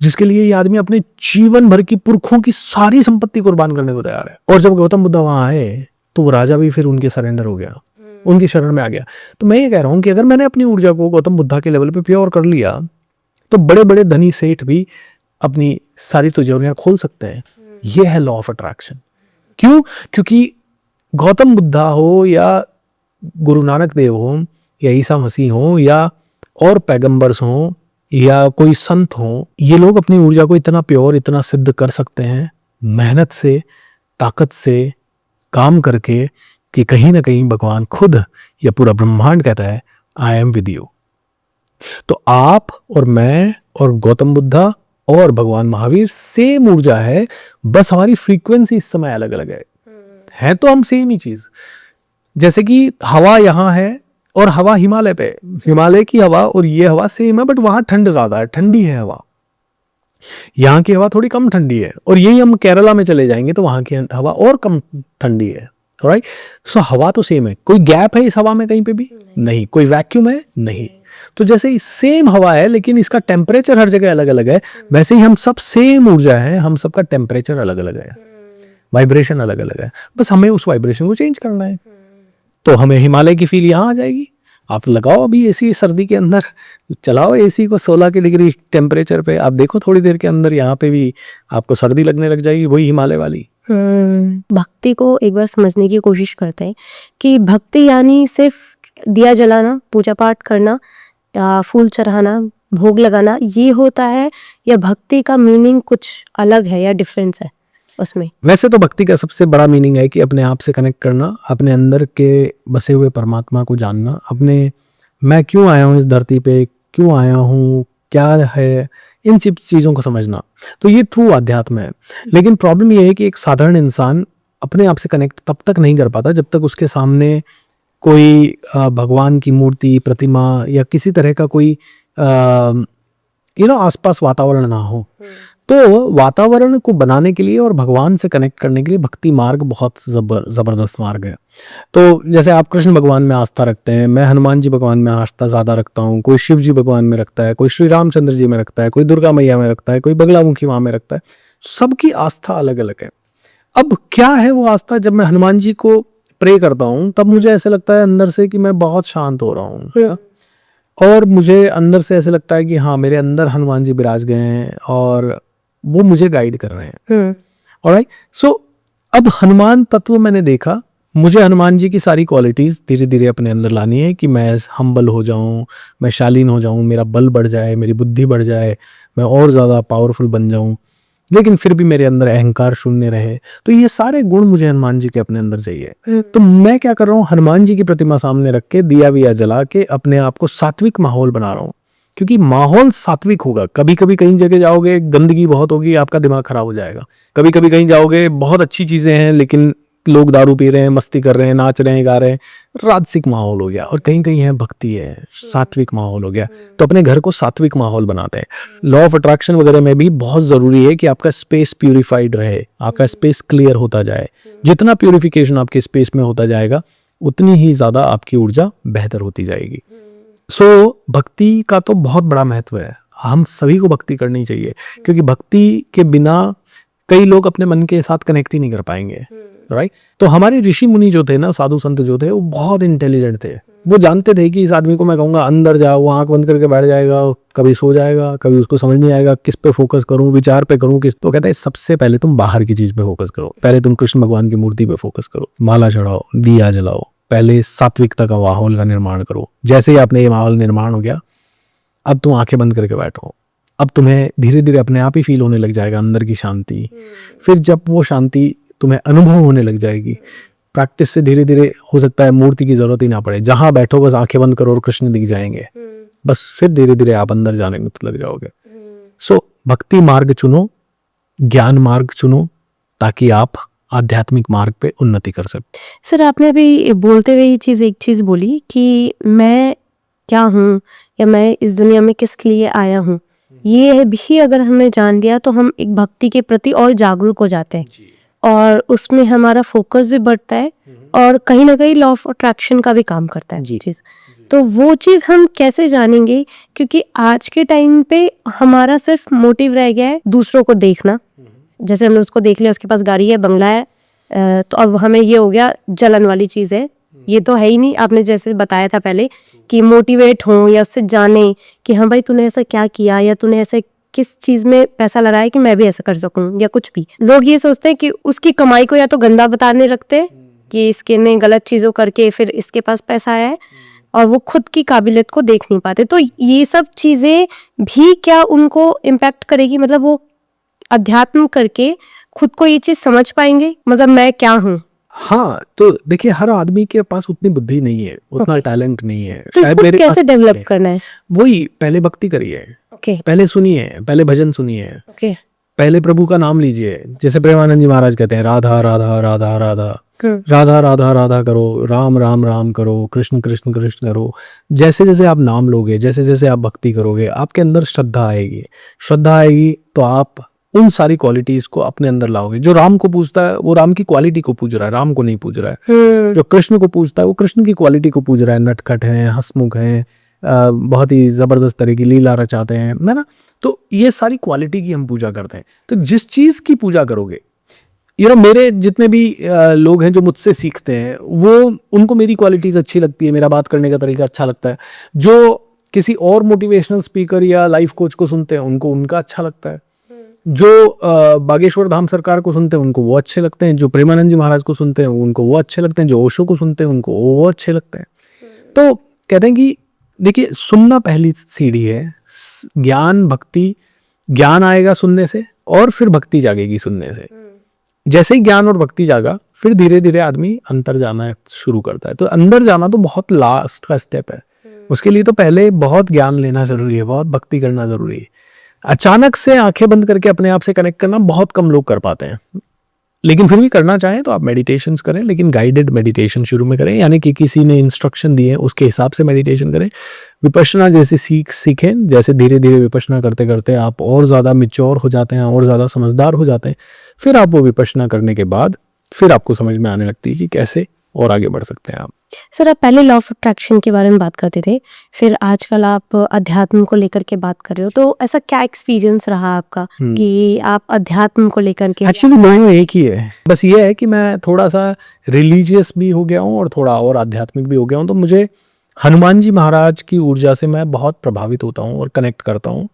Speaker 2: जिसके लिए ये आदमी अपने जीवन भर की पुरखों की सारी संपत्ति कुर्बान करने को तैयार है। और जब गौतम बुद्ध वहां आए तो वो राजा भी फिर उनके सरेंडर हो गया, उनकी शरण में आ गया। तो मैं ये कह रहा हूं कि अगर मैंने अपनी ऊर्जा को गौतम बुद्धा के लेवल पे प्योर कर लिया तो बड़े बड़े धनी सेठ भी अपनी सारी तिजोरियां खोल सकते हैं। ये है लॉ ऑफ अट्रैक्शन। क्यों? क्योंकि गौतम बुद्धा हो या गुरु नानक देव हो या ईसा मसीह हो या और पैगंबर्स हो या कोई संत हो, ये लोग अपनी ऊर्जा को इतना प्योर, इतना सिद्ध कर सकते हैं मेहनत से, ताकत से, काम करके, कि कहीं ना कहीं भगवान खुद या पूरा ब्रह्मांड कहता है आई एम विद यू। तो आप और मैं और गौतम बुद्धा और भगवान महावीर सेम ऊर्जा है, बस हमारी फ्रीक्वेंसी इस समय अलग अलग है तो हम सेम ही चीज। जैसे कि हवा यहाँ है और हवा हिमालय पे, हिमालय की हवा और ये हवा सेम है, बट वहां ठंड ज्यादा है, ठंडी है हवा। यहाँ की हवा थोड़ी कम ठंडी है, और यही हम केरला में चले जाएंगे तो वहां की हवा और कम ठंडी है। राइट? सो हवा तो सेम है, कोई गैप है इस हवा में कहीं पे भी नहीं, कोई वैक्यूम है नहीं। तो जैसे सेम हवा है लेकिन इसका टेम्परेचर हर जगह अलग अलग है, वैसे ही हम सब सेम ऊर्जा है, हम सबका टेम्परेचर अलग अलग है, वाइब्रेशन अलग अलग है, बस हमें उस वाइब्रेशन को चेंज करना है। तो हमें हिमालय की फील यहाँ आ जाएगी। आप लगाओ अभी एसी सर्दी के अंदर, चलाओ एसी को 16 के डिग्री टेम्परेचर पे, आप देखो थोड़ी देर के अंदर यहाँ पे भी आपको सर्दी लगने लग जाएगी, वही हिमालय वाली।
Speaker 3: भक्ति को एक बार समझने की कोशिश करते हैं कि भक्ति यानी सिर्फ दिया जलाना, पूजा पाठ करना या फूल चढ़ाना, भोग लगाना, ये होता है, या भक्ति का मीनिंग कुछ अलग है या डिफरेंस है उसमें?
Speaker 2: वैसे तो भक्ति का सबसे बड़ा मीनिंग है कि अपने आप से कनेक्ट करना, अपने अंदर के बसे हुए परमात्मा को जानना, अपने मैं क्यों आया हूँ इस धरती पे, क्यों आया हूँ, क्या है, इन सब चीज़ों को समझना। तो ये ट्रू अध्यात्म है। लेकिन प्रॉब्लम ये है कि एक साधारण इंसान अपने आप से कनेक्ट तब तक नहीं कर पाता जब तक उसके सामने कोई भगवान की मूर्ति, प्रतिमा या किसी तरह का कोई आसपास वातावरण ना हो। तो वातावरण को बनाने के लिए और भगवान से कनेक्ट करने के लिए भक्ति मार्ग बहुत जबरदस्त मार्ग है। तो जैसे आप कृष्ण भगवान में आस्था रखते हैं, मैं हनुमान जी भगवान में आस्था ज़्यादा रखता हूँ, कोई शिव जी भगवान में रखता है, कोई श्री रामचंद्र जी में रखता है, कोई दुर्गा मैया में रखता है, कोई बगलामुखी माँ में रखता है। सबकी आस्था अलग अलग है। अब क्या है वो आस्था, जब मैं हनुमान जी को प्रे करता हूँ तब मुझे ऐसे लगता है अंदर से कि मैं बहुत शांत हो रहा हूँ, और मुझे अंदर से ऐसे लगता है कि हाँ, मेरे अंदर हनुमान जी विराज गए हैं और वो मुझे गाइड कर रहे हैं। ऑलराइट, सो अब हनुमान तत्व मैंने देखा, मुझे हनुमान जी की सारी क्वालिटीज़ धीरे धीरे अपने अंदर लानी है कि मैं हम्बल हो जाऊं, मैं शालीन हो जाऊं, मेरा बल बढ़ जाए, मेरी बुद्धि बढ़ जाए, मैं और ज़्यादा पावरफुल बन जाऊं, लेकिन फिर भी मेरे अंदर अहंकार शून्य रहे। तो ये सारे गुण मुझे हनुमान जी के अपने अंदर चाहिए। तो मैं क्या कर रहा हूँ, हनुमान जी की प्रतिमा सामने रख के दिया विया जला के अपने आप को सात्विक माहौल बना रहा हूँ, क्योंकि माहौल सात्विक होगा। कभी कभी कहीं जगह जाओगे गंदगी बहुत होगी, आपका दिमाग खराब हो जाएगा। कभी कभी कहीं जाओगे बहुत अच्छी चीजें हैं लेकिन लोग दारू पी रहे हैं, मस्ती कर रहे हैं, नाच रहे हैं, गा रहे हैं, राजसिक माहौल हो गया। और कहीं कहीं है भक्ति है, सात्विक माहौल हो गया। तो अपने घर को सात्विक माहौल बनाते हैं। लॉ ऑफ अट्रैक्शन वगैरह में भी बहुत जरूरी है कि आपका स्पेस प्यूरिफाइड रहे, आपका स्पेस क्लियर होता जाए। जितना प्यूरिफिकेशन आपके स्पेस में होता जाएगा उतनी ही ज्यादा आपकी ऊर्जा बेहतर होती जाएगी। सो भक्ति का तो बहुत बड़ा महत्व है, हम सभी को भक्ति करनी चाहिए, क्योंकि भक्ति के बिना कई लोग अपने मन के साथ कनेक्ट ही नहीं कर पाएंगे। राइट, तो हमारे ऋषि मुनि जो थे ना, साधु संत जो थे, वो बहुत इंटेलिजेंट थे। वो जानते थे कि इस आदमी को मैं कहूँगा अंदर जाओ, वो आंख बंद करके बैठ जाएगा, कभी सो जाएगा, कभी उसको समझ नहीं आएगा किस पे फोकस करूं, विचार पे करूं किस। तो कहता है सबसे पहले तुम बाहर की चीज पे फोकस करो, पहले तुम कृष्ण भगवान की मूर्ति पे फोकस करो, माला चढ़ाओ, दिया जलाओ, पहले सात्विकता का माहौल का निर्माण करो। जैसे ही आपने ये माहौल निर्माण हो गया, अब तुम आंखें बंद करके बैठो। अब तुम्हें धीरे धीरे अपने आप ही फील होने लग जाएगा अंदर की शांति। फिर जब वो शांति तुम्हें अनुभव होने लग जाएगी, प्रैक्टिस से धीरे धीरे हो सकता है मूर्ति की जरूरत ही ना पड़े, जहां बैठो बस आंखें बंद करो और कृष्ण दिख जाएंगे। बस फिर धीरे धीरे आप अंदर जाने में लग जाओगे। सो भक्ति मार्ग चुनो, ज्ञान मार्ग चुनो, ताकि आप आध्यात्मिक मार्ग पे उन्नति कर सकते।
Speaker 3: सर, आपने अभी बोलते हुए एक चीज बोली कि मैं क्या हूँ या मैं इस दुनिया में किस लिए आया हूँ। ये भी अगर हमने जान लिया तो हम एक भक्ति के प्रति और जागरूक हो जाते हैं, और उसमें हमारा फोकस भी बढ़ता है, और कहीं ना कहीं लॉ ऑफ अट्रैक्शन का भी काम करता है चीज। तो वो चीज हम कैसे जानेंगे, क्योंकि आज के टाइम पे हमारा सिर्फ मोटिव रह गया है दूसरों को देखना। जैसे हमने उसको देख लिया, उसके पास गाड़ी है, बंगला है, तो अब हमें ये हो गया जलन वाली चीज है, ये तो है ही नहीं। आपने जैसे बताया था पहले कि मोटिवेट हो या उससे जाने कि हाँ भाई तूने ऐसा क्या किया, या तूने ऐसे किस चीज में पैसा लगाया कि मैं भी ऐसा कर सकूं, या कुछ भी। लोग ये सोचते हैं कि उसकी कमाई को या तो गंदा बताने रखते हैं कि इसके ने गलत चीजों करके फिर इसके पास पैसा आया है, और वो खुद की काबिलियत को देख नहीं पाते। तो ये सब चीजें भी क्या उनको इम्पैक्ट करेगी, मतलब वो अध्यात्म करके खुद को ये चीज समझ पाएंगे, मतलब मैं क्या हूँ।
Speaker 2: हाँ, तो देखिए हर आदमी के पास उतनी बुद्धि नहीं है, उतना टैलेंट नहीं है।
Speaker 3: तो इसको कैसे डेवलप करना है?
Speaker 2: वही, पहले भक्ति करिए, पहले सुनिए, पहले भजन सुनिए, पहले प्रभु का नाम लीजिए। जैसे प्रेमानंद जी महाराज कहते हैं, राधा राधा राधा राधा, राधा राधा राधा करो, राम राम राम करो, कृष्ण कृष्ण कृष्ण करो। जैसे जैसे आप नाम लोगे, जैसे जैसे आप भक्ति करोगे, आपके अंदर श्रद्धा आएगी। श्रद्धा आएगी तो आप उन सारी क्वालिटीज को अपने अंदर लाओगे। जो राम को पूजता है वो राम की क्वालिटी को पूज रहा है, राम को नहीं पूज रहा है। जो कृष्ण को पूजता है वो कृष्ण की क्वालिटी को पूज रहा है, नटखट है, हंसमुख है, बहुत ही जबरदस्त तरह की लीला रचाते हैं, है ना। तो ये सारी क्वालिटी की हम पूजा करते हैं। तो जिस चीज की पूजा करोगे, मेरे जितने भी लोग हैं जो मुझसे सीखते हैं, वो उनको मेरी क्वालिटीज अच्छी लगती है, मेरा बात करने का तरीका अच्छा लगता है। जो किसी और मोटिवेशनल स्पीकर या लाइफ कोच को सुनते हैं उनको उनका अच्छा लगता है। जो बागेश्वर धाम सरकार को सुनते हैं उनको वो अच्छे लगते हैं। जो प्रेमानंद जी महाराज को सुनते हैं उनको वो अच्छे लगते हैं। जो ओशो को सुनते हैं उनको वो अच्छे लगते हैं। तो कहते हैं कि देखिए, सुनना पहली सीढ़ी है। ज्ञान, भक्ति, ज्ञान आएगा सुनने से और फिर भक्ति जागेगी सुनने से। जैसे ही ज्ञान और भक्ति जागा, फिर धीरे धीरे आदमी अंतर जाना शुरू करता है। तो अंदर जाना तो बहुत लास्ट का स्टेप है। उसके लिए तो पहले बहुत ज्ञान लेना जरूरी है, बहुत भक्ति करना जरूरी है। अचानक से आंखें बंद करके अपने आप से कनेक्ट करना बहुत कम लोग कर पाते हैं, लेकिन फिर भी करना चाहें तो आप मेडिटेशंस करें, लेकिन गाइडेड मेडिटेशन शुरू में करें, यानी कि किसी ने इंस्ट्रक्शन दिए उसके हिसाब से मेडिटेशन करें। विपश्यना जैसे सीखें, जैसे धीरे धीरे विपश्यना करते करते आप और ज़्यादा मैच्योर हो जाते हैं, और ज़्यादा समझदार हो जाते हैं। फिर आप वो विपश्यना करने के बाद फिर आपको समझ में आने लगती है कि कैसे और आगे बढ़ सकते हैं आप।
Speaker 3: सर, आप पहले लॉ ऑफ अट्रैक्शन के बारे में बात करते थे, फिर आजकल आप अध्यात्म को लेकर के बात कर रहे हो, तो ऐसा क्या एक्सपीरियंस रहा आपका कि आप अध्यात्म को लेकर के?
Speaker 2: एक्चुअली दोनों एक ही है, बस ये है कि मैं थोड़ा सा रिलीजियस भी हो गया हूँ और थोड़ा और आध्यात्मिक भी हो गया हूँ। तो मुझे हनुमान जी महाराज की ऊर्जा से मैं बहुत प्रभावित होता हूँ और कनेक्ट करता हूँ।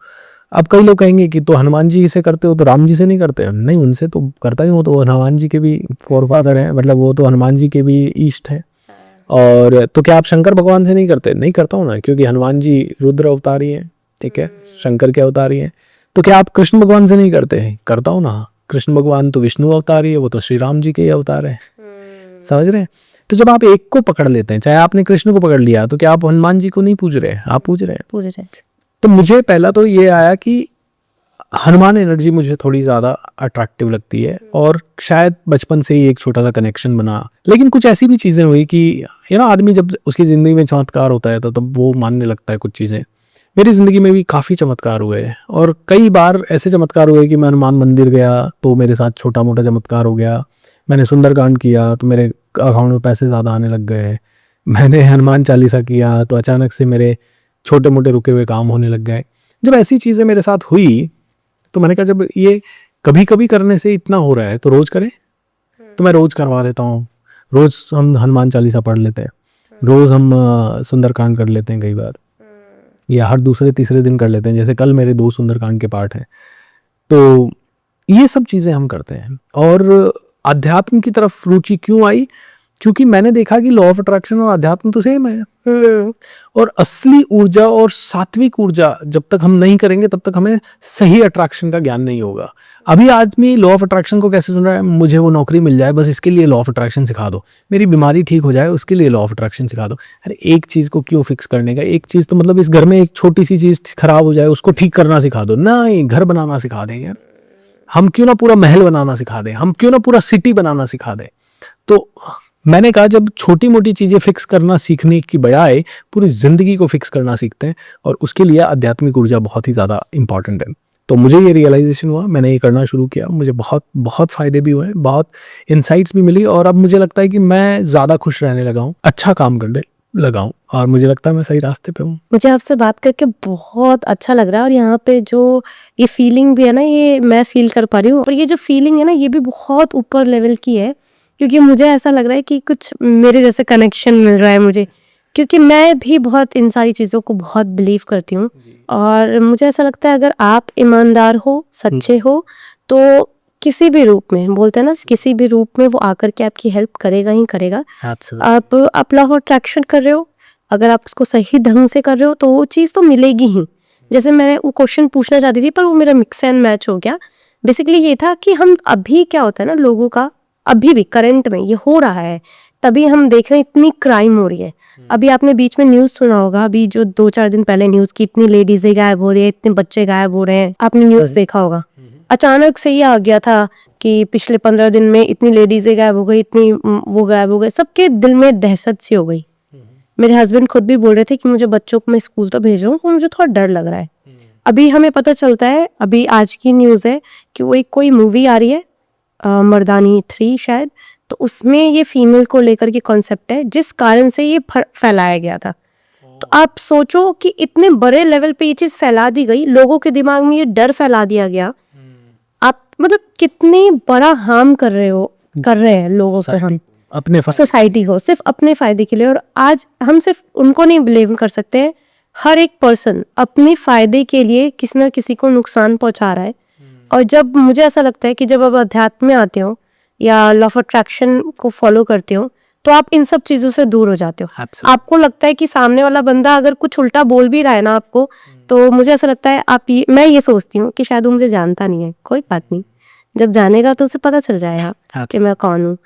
Speaker 2: अब कई लोग कहेंगे कि तो हनुमान जी से करते हो तो राम जी से नहीं करते? नहीं, उनसे तो करता ही हूँ, तो हनुमान जी के भी फोरफादर हैं, मतलब वो तो हनुमान जी के भी ईष्ट हैं। और तो क्या आप शंकर भगवान से नहीं करते? नहीं करता हूँ ना, क्योंकि हनुमान जी रुद्र अवतारी हैं, ठीक है, शंकर के अवतारी हैं। तो क्या आप कृष्ण भगवान से नहीं करते? करता हूँ ना, कृष्ण भगवान तो विष्णु अवतारी है, वो तो श्री राम जी के ही अवतार है, समझ रहे हैं? तो जब आप एक को पकड़ लेते हैं, चाहे आपने कृष्ण को पकड़ लिया, तो क्या आप हनुमान जी को नहीं पूज रहे? आप पूज रहे हैं। तो मुझे पहला तो ये आया कि हनुमान एनर्जी मुझे थोड़ी ज़्यादा अट्रैक्टिव लगती है, और शायद बचपन से ही एक छोटा सा कनेक्शन बना। लेकिन कुछ ऐसी भी चीज़ें हुई कि आदमी जब उसकी ज़िंदगी में चमत्कार होता है तो तब वो मानने लगता है कुछ चीज़ें। मेरी ज़िंदगी में भी काफ़ी चमत्कार हुए हैं, और कई बार ऐसे चमत्कार हुए कि मैं हनुमान मंदिर गया तो मेरे साथ छोटा मोटा चमत्कार हो गया। मैंने सुंदरकांड किया तो मेरे अकाउंट में पैसे ज़्यादा आने लग गए। मैंने हनुमान चालीसा किया तो अचानक से मेरे छोटे मोटे रुके हुए काम होने लग गए। जब ऐसी चीज़ें मेरे साथ हुई तो मैंने कहा, जब ये कभी कभी करने से इतना हो रहा है तो रोज़ करें। तो मैं रोज़ करवा देता हूँ। रोज़ हम हनुमान चालीसा पढ़ लेते हैं, रोज़ हम सुंदरकांड कर लेते हैं कई बार, या हर दूसरे तीसरे दिन कर लेते हैं। जैसे कल मेरे 2 सुंदरकांड के पाठ हैं। तो ये सब चीज़ें हम करते हैं। और अध्यात्म की तरफ रुचि क्यों आई? क्योंकि मैंने देखा कि लॉ ऑफ अट्रैक्शन और अध्यात्म तो सेम है, और असली ऊर्जा और सात्विक ऊर्जा जब तक हम नहीं करेंगे तब तक हमें सही अट्रैक्शन का ज्ञान नहीं होगा। अभी आदमी लॉ ऑफ अट्रैक्शन को कैसे सुन रहा है? मुझे वो नौकरी मिल जाए, बस इसके लिए लॉ ऑफ अट्रैक्शन सिखा दो। मेरी बीमारी ठीक हो जाए, उसके लिए लॉ ऑफ अट्रैक्शन सिखा दो। अरे एक चीज़ को क्यों फिक्स करने का? एक चीज़ तो मतलब इस घर में एक छोटी सी चीज़ खराब हो जाए, उसको ठीक करना सिखा दो। नहीं, घर बनाना सिखा दें यार। हम क्यों ना पूरा महल बनाना सिखा दें? हम क्यों ना पूरा सिटी बनाना सिखा दें? तो मैंने कहा, जब छोटी मोटी चीज़ें फिक्स करना सीखने की बजाय पूरी ज़िंदगी को फिक्स करना सीखते हैं, और उसके लिए आध्यात्मिक ऊर्जा बहुत ही ज़्यादा इंपॉर्टेंट है। तो मुझे ये रियलाइजेशन हुआ, मैंने ये करना शुरू किया, मुझे बहुत बहुत फ़ायदे भी हुए, बहुत इनसाइट्स भी मिली, और अब मुझे लगता है कि मैं ज़्यादा खुश रहने लगा हूँ, अच्छा काम करने लगा हूँ, और मुझे लगता है मैं सही रास्ते पे हूँ।
Speaker 3: मुझे आपसे बात करके बहुत अच्छा लग रहा है, और यहाँ पे जो ये फीलिंग भी है ना, ये मैं फील कर पा रही हूँ, और ये जो फीलिंग है ना, ये भी बहुत ऊपर लेवल की है, क्योंकि मुझे ऐसा लग रहा है कि कुछ मेरे जैसे कनेक्शन मिल रहा है मुझे, क्योंकि मैं भी बहुत इन सारी चीज़ों को बहुत बिलीव करती हूँ, और मुझे ऐसा लगता है अगर आप ईमानदार हो, सच्चे हो, तो किसी भी रूप में, बोलते हैं ना, किसी भी रूप में वो आकर के आपकी हेल्प करेगा ही करेगा। आप लॉ ऑफ अट्रैक्शन कर रहे हो, अगर आप उसको सही ढंग से कर रहे हो तो वो चीज़ तो मिलेगी ही। जैसे मैं वो क्वेश्चन पूछना चाहती थी, पर वो मेरा मिक्स एंड मैच हो गया। बेसिकली ये था कि हम अभी क्या होता है ना, लोगों का अभी भी करंट में ये हो रहा है, तभी हम देख रहे हैं इतनी क्राइम हो रही है। अभी आपने बीच में न्यूज़ सुना होगा, अभी जो 2-4 दिन पहले न्यूज़ की, इतनी लेडीजें गायब हो रही है, इतने बच्चे गायब हो रहे हैं, आपने न्यूज़ देखा होगा। अचानक से ही आ गया था कि पिछले 15 दिन में इतनी लेडीजें गायब हो गई, इतनी वो गायब हो गए, सबके दिल में दहशत सी हो गई। मेरे हस्बैंड खुद भी बोल रहे थे कि मुझे बच्चों को मैं स्कूल तो भेज रहा हूँ, मुझे थोड़ा डर लग रहा है। अभी हमें पता चलता है, अभी आज की न्यूज़ है कि वो एक कोई मूवी आ रही है, मर्दानी 3 शायद, तो उसमें ये फीमेल को लेकर के कॉन्सेप्ट है, जिस कारण से ये फैलाया गया था। तो आप सोचो कि इतने बड़े लेवल पे ये चीज़ फैला दी गई, लोगों के दिमाग में ये डर फैला दिया गया। आप मतलब कितने बड़ा हार्म कर रहे हैं लोगों को, हम
Speaker 2: अपने
Speaker 3: सोसाइटी को, सिर्फ अपने फायदे के लिए। और आज हम सिर्फ उनको नहीं ब्लेम कर सकते हैं, हर एक पर्सन अपने फायदे के लिए किसी ना किसी को नुकसान पहुंचा रहा है। और जब मुझे ऐसा लगता है कि जब आप अध्यात्म में आते हो या लॉ ऑफ अट्रैक्शन को फॉलो करते हो, तो आप इन सब चीज़ों से दूर हो जाते हो। आपको लगता है कि सामने वाला बंदा अगर कुछ उल्टा बोल भी रहा है ना आपको, तो मुझे ऐसा लगता है मैं ये सोचती हूँ कि शायद वो मुझे जानता नहीं है। कोई बात नहीं, जब जानेगा तो उसे पता चल जाएगा कि मैं कौन हूँ।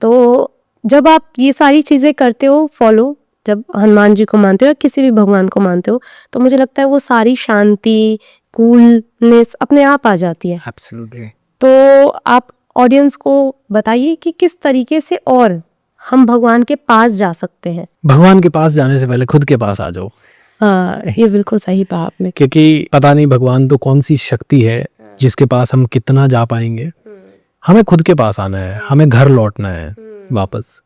Speaker 3: तो जब आप ये सारी चीज़ें करते हो फॉलो, जब हनुमान जी को मानते हो या किसी भी भगवान को मानते हो, तो मुझे लगता है वो सारी शांति, कूलनेस अपने आप आ जाती है। तो आप ऑडियंस को बताइए कि किस तरीके से और हम भगवान के पास जा सकते हैं।
Speaker 2: भगवान के पास जाने से पहले खुद के पास आ जाओ।
Speaker 3: हाँ, ये बिल्कुल सही कहा आपने,
Speaker 2: क्योंकि पता नहीं भगवान तो कौन सी शक्ति है जिसके पास हम कितना जा पाएंगे। हमें खुद के पास आना है, हमें घर लौटना है वापस।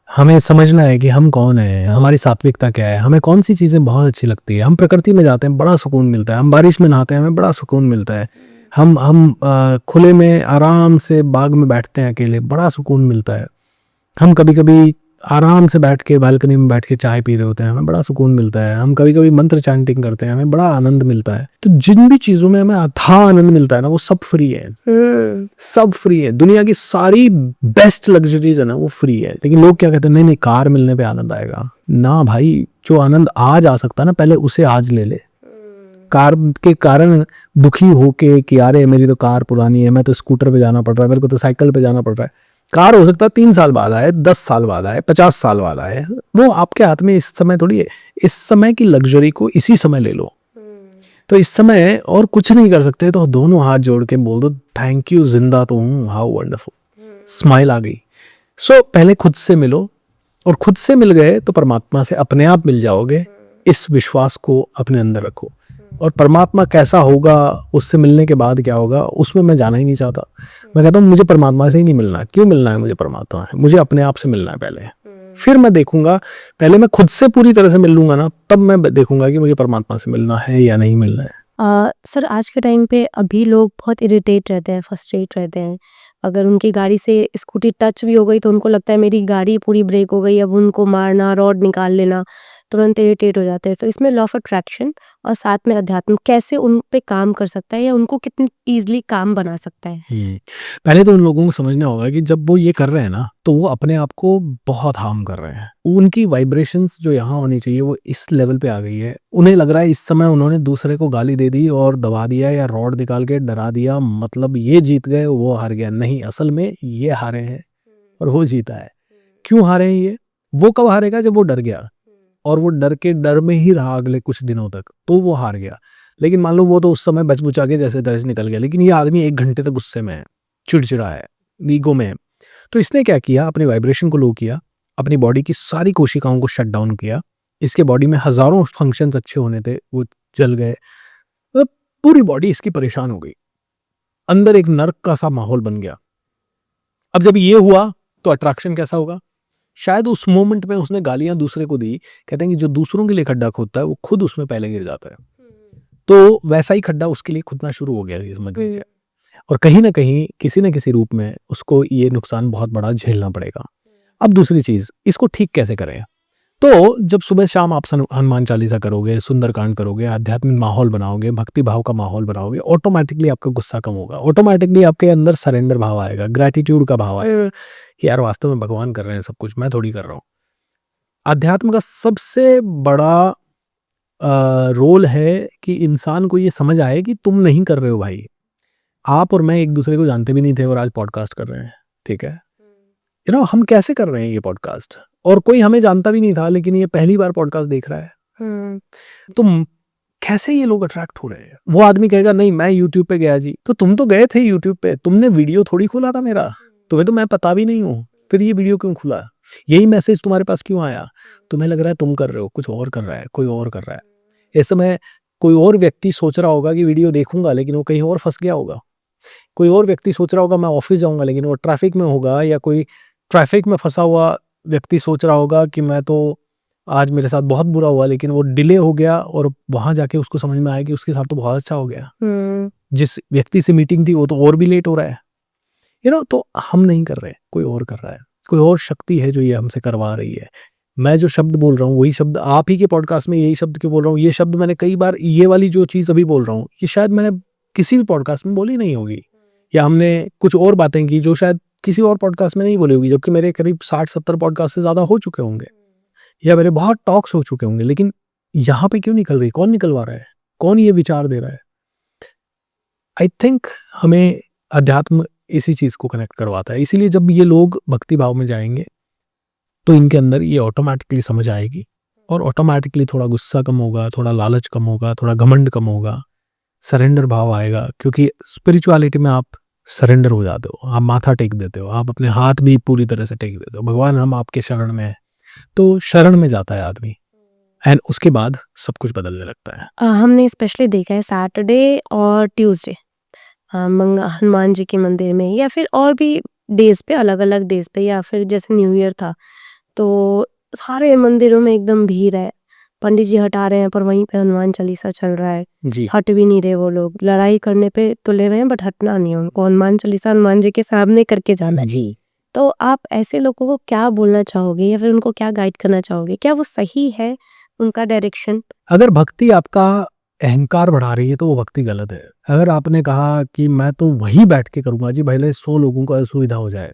Speaker 2: हमें समझना है कि हम कौन हैं, हमारी सात्विकता क्या है, हमें कौन सी चीज़ें बहुत अच्छी लगती है। हम प्रकृति में जाते हैं, बड़ा सुकून मिलता है। हम बारिश में नहाते हैं, हमें बड़ा सुकून मिलता है। हम खुले में आराम से बाग में बैठते हैं अकेले, बड़ा सुकून मिलता है। हम कभी-कभी आराम से बैठ के बालकनी में बैठ के चाय पी रहे होते हैं, हमें बड़ा सुकून मिलता है। हम कभी-कभी मंत्र चैंटिंग करते हैं, हमें बड़ा आनंद मिलता है। तो जिन भी चीज़ों में हमें अथाह आनंद मिलता है ना, वो सब फ्री है। सब फ्री है। दुनिया की सारी बेस्ट लग्जरीज है ना, वो फ्री है। लेकिन लोग क्या कहते हैं, नहीं नहीं कार मिलने पे आनंद आएगा। ना भाई, जो आनंद आज आ सकता है ना, पहले उसे आज ले ले। कार के कारण दुखी होके कि अरे मेरी तो कार पुरानी है, मैं तो स्कूटर पे जाना पड़ रहा है, मेरे को तो साइकिल पे जाना पड़ रहा है। कार हो सकता है 3 साल बाद आए, 10 साल बाद आए, 50 साल बाद आए, वो आपके हाथ में इस समय थोड़ी है। इस समय की लग्जरी को इसी समय ले लो। तो इस समय और कुछ नहीं कर सकते तो दोनों हाथ जोड़ के बोल दो थैंक यू, जिंदा तो हूँ, हाउ वंडरफुल। स्माइल आ गई। सो पहले खुद से मिलो, और खुद से मिल गए तो परमात्मा से अपने आप मिल जाओगे। इस विश्वास को अपने अंदर रखो। और परमात्मा कैसा होगा, उससे मिलने के बाद क्या होगा, उसमें मैं जाना ही नहीं चाहता। मैं कहता हूँ मुझे परमात्मा से ही नहीं मिलना। क्यों मिलना है मुझे परमात्मा से? मुझे अपने आप से मिलना है पहले, फिर मैं देखूंगा। पहले मैं खुद से पूरी तरह से मिल लूंगा ना, तब मैं देखूंगा कि मुझे परमात्मा से मिलना है या नहीं मिलना है।
Speaker 3: सर आज के टाइम पे अभी लोग बहुत इरिटेट रहते हैं, फ्रस्ट्रेट रहते हैं। अगर उनकी गाड़ी से स्कूटी टच भी हो गई तो उनको लगता है मेरी गाड़ी पूरी ब्रेक हो गई, अब उनको मारना, रॉड निकाल लेना, तुरंत इरिटेट हो जाते हैं। तो इसमें लॉ ऑफ अट्रैक्शन और साथ में अध्यात्म कैसे उन पे काम कर सकता है या उनको कितनी ईजिली काम बना सकता है?
Speaker 2: पहले तो उन लोगों को समझना होगा कि जब वो ये कर रहे हैं ना, तो वो अपने आप को बहुत हार्म कर रहे हैं। उनकी वाइब्रेशंस जो यहाँ होनी चाहिए वो इस लेवल पे आ गई है। उन्हें लग रहा है इस समय उन्होंने दूसरे को गाली दे दी और दबा दिया या रॉड निकाल के डरा दिया, मतलब ये जीत गए, वो हार गया। नहीं, असल में ये हारे हैं और वो जीता है। क्यों हारे हैं ये? वो कब हारेगा? जब वो डर गया, और वो डर में ही रहा अगले कुछ दिनों तक, तो वो हार गया। लेकिन मान लो वो तो उस समय बचबुचा के जैसे तैसे निकल गया, लेकिन ये आदमी 1 घंटे तक गुस्से में है, चिड़चिड़ा है, ईगो में है। तो इसने क्या किया, अपने वाइब्रेशन को लो किया, अपनी बॉडी की सारी कोशिकाओं को शट डाउन किया। इसके बॉडी में हजारों फंक्शंस अच्छे होने थे, वो जल गए। मतलब पूरी बॉडी इसकी परेशान हो गई, अंदर एक नर्क का सा माहौल बन गया। अब जब ये हुआ तो अट्रैक्शन कैसा होगा? शायद उस मोमेंट में उसने गालियां दूसरे को दी। कहते हैं कि जो दूसरों के लिए खड्डा खोदता है वो खुद उसमें पहले गिर जाता है। तो वैसा ही खड्डा उसके लिए खुदना शुरू हो गया, समझ लीजिए। और कहीं ना कहीं किसी न किसी रूप में उसको ये नुकसान बहुत बड़ा झेलना पड़ेगा। अब दूसरी चीज, इसको ठीक कैसे करें? तो जब सुबह शाम आप हनुमान चालीसा करोगे, सुंदरकांड करोगे, आध्यात्मिक माहौल बनाओगे, भक्ति भाव का माहौल बनाओगे, ऑटोमेटिकली आपका गुस्सा कम होगा। ऑटोमेटिकली आपके अंदर सरेंडर भाव आएगा, ग्रेटिट्यूड का भाव आएगा कि यार वास्तव में भगवान कर रहे हैं सब कुछ, मैं थोड़ी कर रहा हूँ। अध्यात्म का सबसे बड़ा रोल है कि इंसान को ये समझ आए कि तुम नहीं कर रहे हो भाई। आप और मैं एक दूसरे को जानते भी नहीं थे और आज पॉडकास्ट कर रहे हैं, ठीक है? हम कैसे कर रहे हैं ये पॉडकास्ट? और कोई हमें जानता भी नहीं था, लेकिन ये पहली बार पॉडकास्ट देख रहा है। तो कैसे ये लोग अट्रैक्ट हो रहे हैं? वो आदमी कहेगा नहीं मैं यूट्यूब पे गया जी। तो तुम तो गए थे यूट्यूब पे, तुमने वीडियो थोड़ी खोला था मेरा, तुम्हें तो मैं पता भी नहीं हूँ, फिर ये वीडियो क्यों खुला? यही मैसेज तुम्हारे पास क्यों आया? तुम्हें लग रहा है तुम कर रहे हो, कुछ और कर रहा है, कोई और कर रहा है। इस समय कोई और व्यक्ति सोच रहा होगा कि वीडियो देखूंगा, लेकिन वो कहीं और फंस गया होगा। कोई और व्यक्ति सोच रहा होगा मैं ऑफिस जाऊंगा, लेकिन वो ट्रैफिक में होगा। या कोई ट्रैफिक में फंसा हुआ व्यक्ति सोच रहा होगा कि मैं तो आज मेरे साथ बहुत बुरा हुआ, लेकिन वो डिले हो गया और वहां जाके उसको समझ में आया कि उसके साथ तो बहुत अच्छा हो गया। जिस व्यक्ति से मीटिंग थी वो तो और भी लेट हो रहा है। तो हम नहीं कर रहे, कोई और कर रहा है। कोई और शक्ति है जो ये हमसे करवा रही है। मैं जो शब्द बोल रहा हूँ वही शब्द आप ही के पॉडकास्ट में, यही शब्द क्यों बोल रहा हूँ? ये शब्द मैंने कई बार, ये वाली जो चीज अभी बोल रहा हूँ, ये शायद मैंने किसी भी पॉडकास्ट में बोली नहीं होगी, या हमने कुछ और बातें की जो शायद किसी और पॉडकास्ट में नहीं बोली होगी, जबकि मेरे करीब 60-70 पॉडकास्ट से ज्यादा हो चुके होंगे, या मेरे बहुत टॉक्स हो चुके होंगे। लेकिन यहाँ पे क्यों निकल रही? कौन निकलवा रहा है? कौन ये विचार दे रहा है? आई थिंक हमें अध्यात्म इसी चीज को कनेक्ट करवाता है। इसीलिए जब ये लोग भक्ति भाव में जाएंगे तो इनके अंदर ये ऑटोमेटिकली समझ आएगी, और ऑटोमेटिकली थोड़ा गुस्सा कम होगा, थोड़ा लालच कम होगा, थोड़ा घमंड कम होगा, सरेंडर भाव आएगा। क्योंकि स्पिरिचुअलिटी में आप सरेंडर हो जाते हो, आप माथा टेक देते हो, आप अपने हाथ भी पूरी तरह से टेक देते हो, भगवान हम आपके शरण में हैं। तो शरण में जाता है आदमी, एंड उसके बाद सब कुछ बदलने लगता है।
Speaker 3: हमने स्पेशली देखा है सैटरडे और ट्यूसडे हनुमान जी के मंदिर में, या फिर और भी डेज पे, अलग अलग डेज पे, या फिर जैसे न्यू ईयर था तो सारे मंदिरों में एकदम भीड़ है, पंडित जी हटा रहे हैं पर वहीं पे हनुमान चालीसा चल रहा है,
Speaker 2: जी
Speaker 3: हट भी नहीं रहे वो लोग, लड़ाई करने पे तुले हुए हैं बट हटना नहीं है उनको, हनुमान चालीसा हनुमान जी के सामने करके जाना है।
Speaker 2: जी
Speaker 3: तो आप ऐसे लोगों को क्या बोलना चाहोगे या फिर उनको क्या गाइड करना चाहोगे? क्या वो सही है उनका डायरेक्शन?
Speaker 2: अगर भक्ति आपका अहंकार बढ़ा रही है तो वो भक्ति गलत है। अगर आपने कहा कि मैं तो वहीं बैठ के करूंगा जी, भले 100 लोगों को असुविधा हो जाए,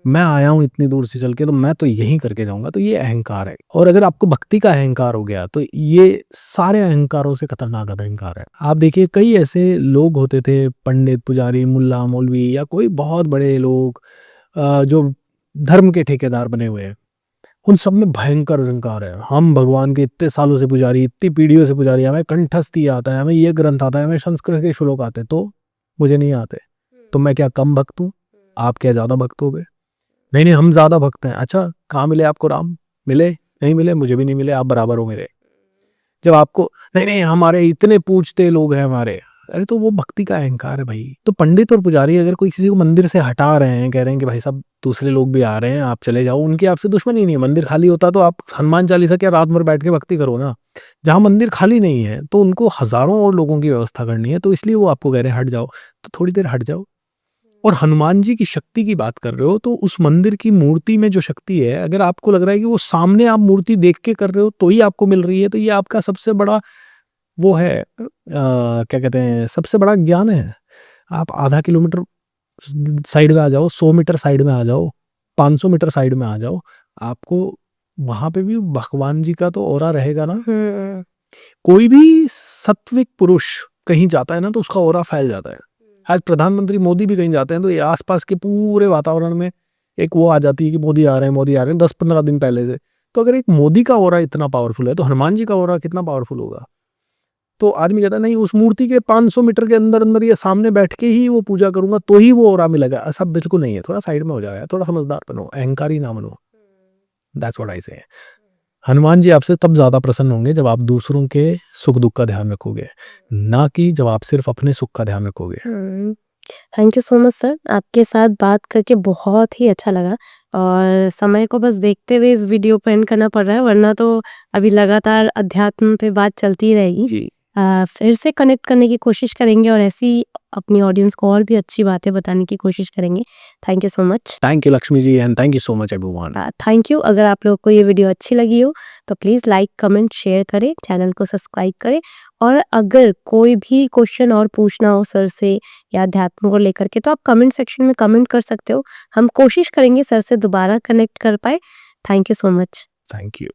Speaker 2: मैं आया हूँ इतनी दूर से चल के तो मैं तो यहीं करके जाऊंगा, तो ये अहंकार है। और अगर आपको भक्ति का अहंकार हो गया तो ये सारे अहंकारों से खतरनाक अहंकार है। आप देखिए कई ऐसे लोग होते थे, पंडित पुजारी मुल्ला मौलवी या कोई बहुत बड़े लोग जो धर्म के ठेकेदार बने हुए हैं, उन सब में भयंकर अहंकार है। हम भगवान के इतने सालों से पुजारी, इतनी पीढ़ियों से पुजारी, हमें कंठस्थी आता है, हमें ये ग्रंथ आता है, हमें संस्कृत के श्लोक आते, तो मुझे नहीं आते, तो मैं क्या कम भक्त हूँ? आप क्या ज्यादा भक्त हो गए? नहीं नहीं, हम ज्यादा भक्त हैं। अच्छा, कहाँ मिले आपको राम? मिले? नहीं मिले, मुझे भी नहीं मिले, आप बराबर हो मेरे। जब आपको नहीं नहीं हमारे इतने पूछते लोग हैं हमारे, अरे तो वो भक्ति का अहंकार है भाई। तो पंडित और पुजारी अगर कोई किसी को मंदिर से हटा रहे हैं, कह रहे हैं कि भाई साहब दूसरे लोग भी आ रहे हैं, आप चले जाओ, उनकी आपसे दुश्मनी नहीं है। मंदिर खाली होता तो आप हनुमान चालीसा क्या रात भर बैठ के भक्ति करो ना। जहाँ मंदिर खाली नहीं है तो उनको हजारों और लोगों की व्यवस्था करनी है, तो इसलिए वो आपको कह रहे हैं हट जाओ, तो थोड़ी देर हट जाओ। और हनुमान जी की शक्ति की बात कर रहे हो तो उस मंदिर की मूर्ति में जो शक्ति है, अगर आपको लग रहा है कि वो सामने आप मूर्ति देख के कर रहे हो तो ही आपको मिल रही है, तो ये आपका सबसे बड़ा वो है क्या कहते हैं, सबसे बड़ा ज्ञान है। आप आधा किलोमीटर साइड में आ जाओ, 100 मीटर साइड में आ जाओ, 500 मीटर साइड में आ जाओ, आपको वहां पे भी भगवान जी का तो ऑरा रहेगा ना। कोई भी सात्विक पुरुष कहीं जाता है ना तो उसका ऑरा फैल जाता है। आज प्रधानमंत्री मोदी भी कहीं जाते हैं तो ये आसपास के पूरे वातावरण में एक वो आ जाती है कि मोदी आ रहे हैं, मोदी आ रहे हैं, 10-15 दिन पहले से। तो अगर एक मोदी का ऑरा इतना पावरफुल है तो हनुमान जी का ऑरा कितना पावरफुल होगा। तो आदमी कहता है नहीं, उस मूर्ति के 500 मीटर के अंदर अंदर या सामने बैठ के ही वो पूजा करूंगा तो ही वो ऑरा मिलेगा, ऐसा बिल्कुल नहीं है। थोड़ा साइड में हो जाएगा, थोड़ा समझदार बनो, अहंकारी ना बनो। दैट्स व्हाट आई से। हनुमान जी आपसे तब ज्यादा प्रसन्न होंगे जब आप दूसरों के सुख दुख का ध्यान रखोगे, ना कि जब आप सिर्फ अपने सुख का ध्यान रखोगे।
Speaker 3: Thank you so much sir, आपके साथ बात करके बहुत ही अच्छा लगा और समय को बस देखते हुए इस वीडियो को एंड करना पड़ रहा है, वरना तो अभी लगातार अध्यात्म पे बात चलती रहेगी।
Speaker 2: जी
Speaker 3: फिर से कनेक्ट करने की कोशिश करेंगे और ऐसी अपनी ऑडियंस को और भी अच्छी बातें बताने की कोशिश करेंगे। Thank you so much.
Speaker 2: Thank you Lakshmi ji, and thank you so much everyone.
Speaker 3: Thank you. अगर आप लोगों को ये वीडियो अच्छी लगी हो तो प्लीज़ लाइक कमेंट शेयर करें, चैनल को सब्सक्राइब करें और अगर कोई भी क्वेश्चन और पूछना हो सर से या अध्यात्म को लेकर के तो आप कमेंट सेक्शन में कमेंट कर सकते हो। हम कोशिश करेंगे सर से दोबारा कनेक्ट कर पाए। Thank you so much.
Speaker 2: Thank you.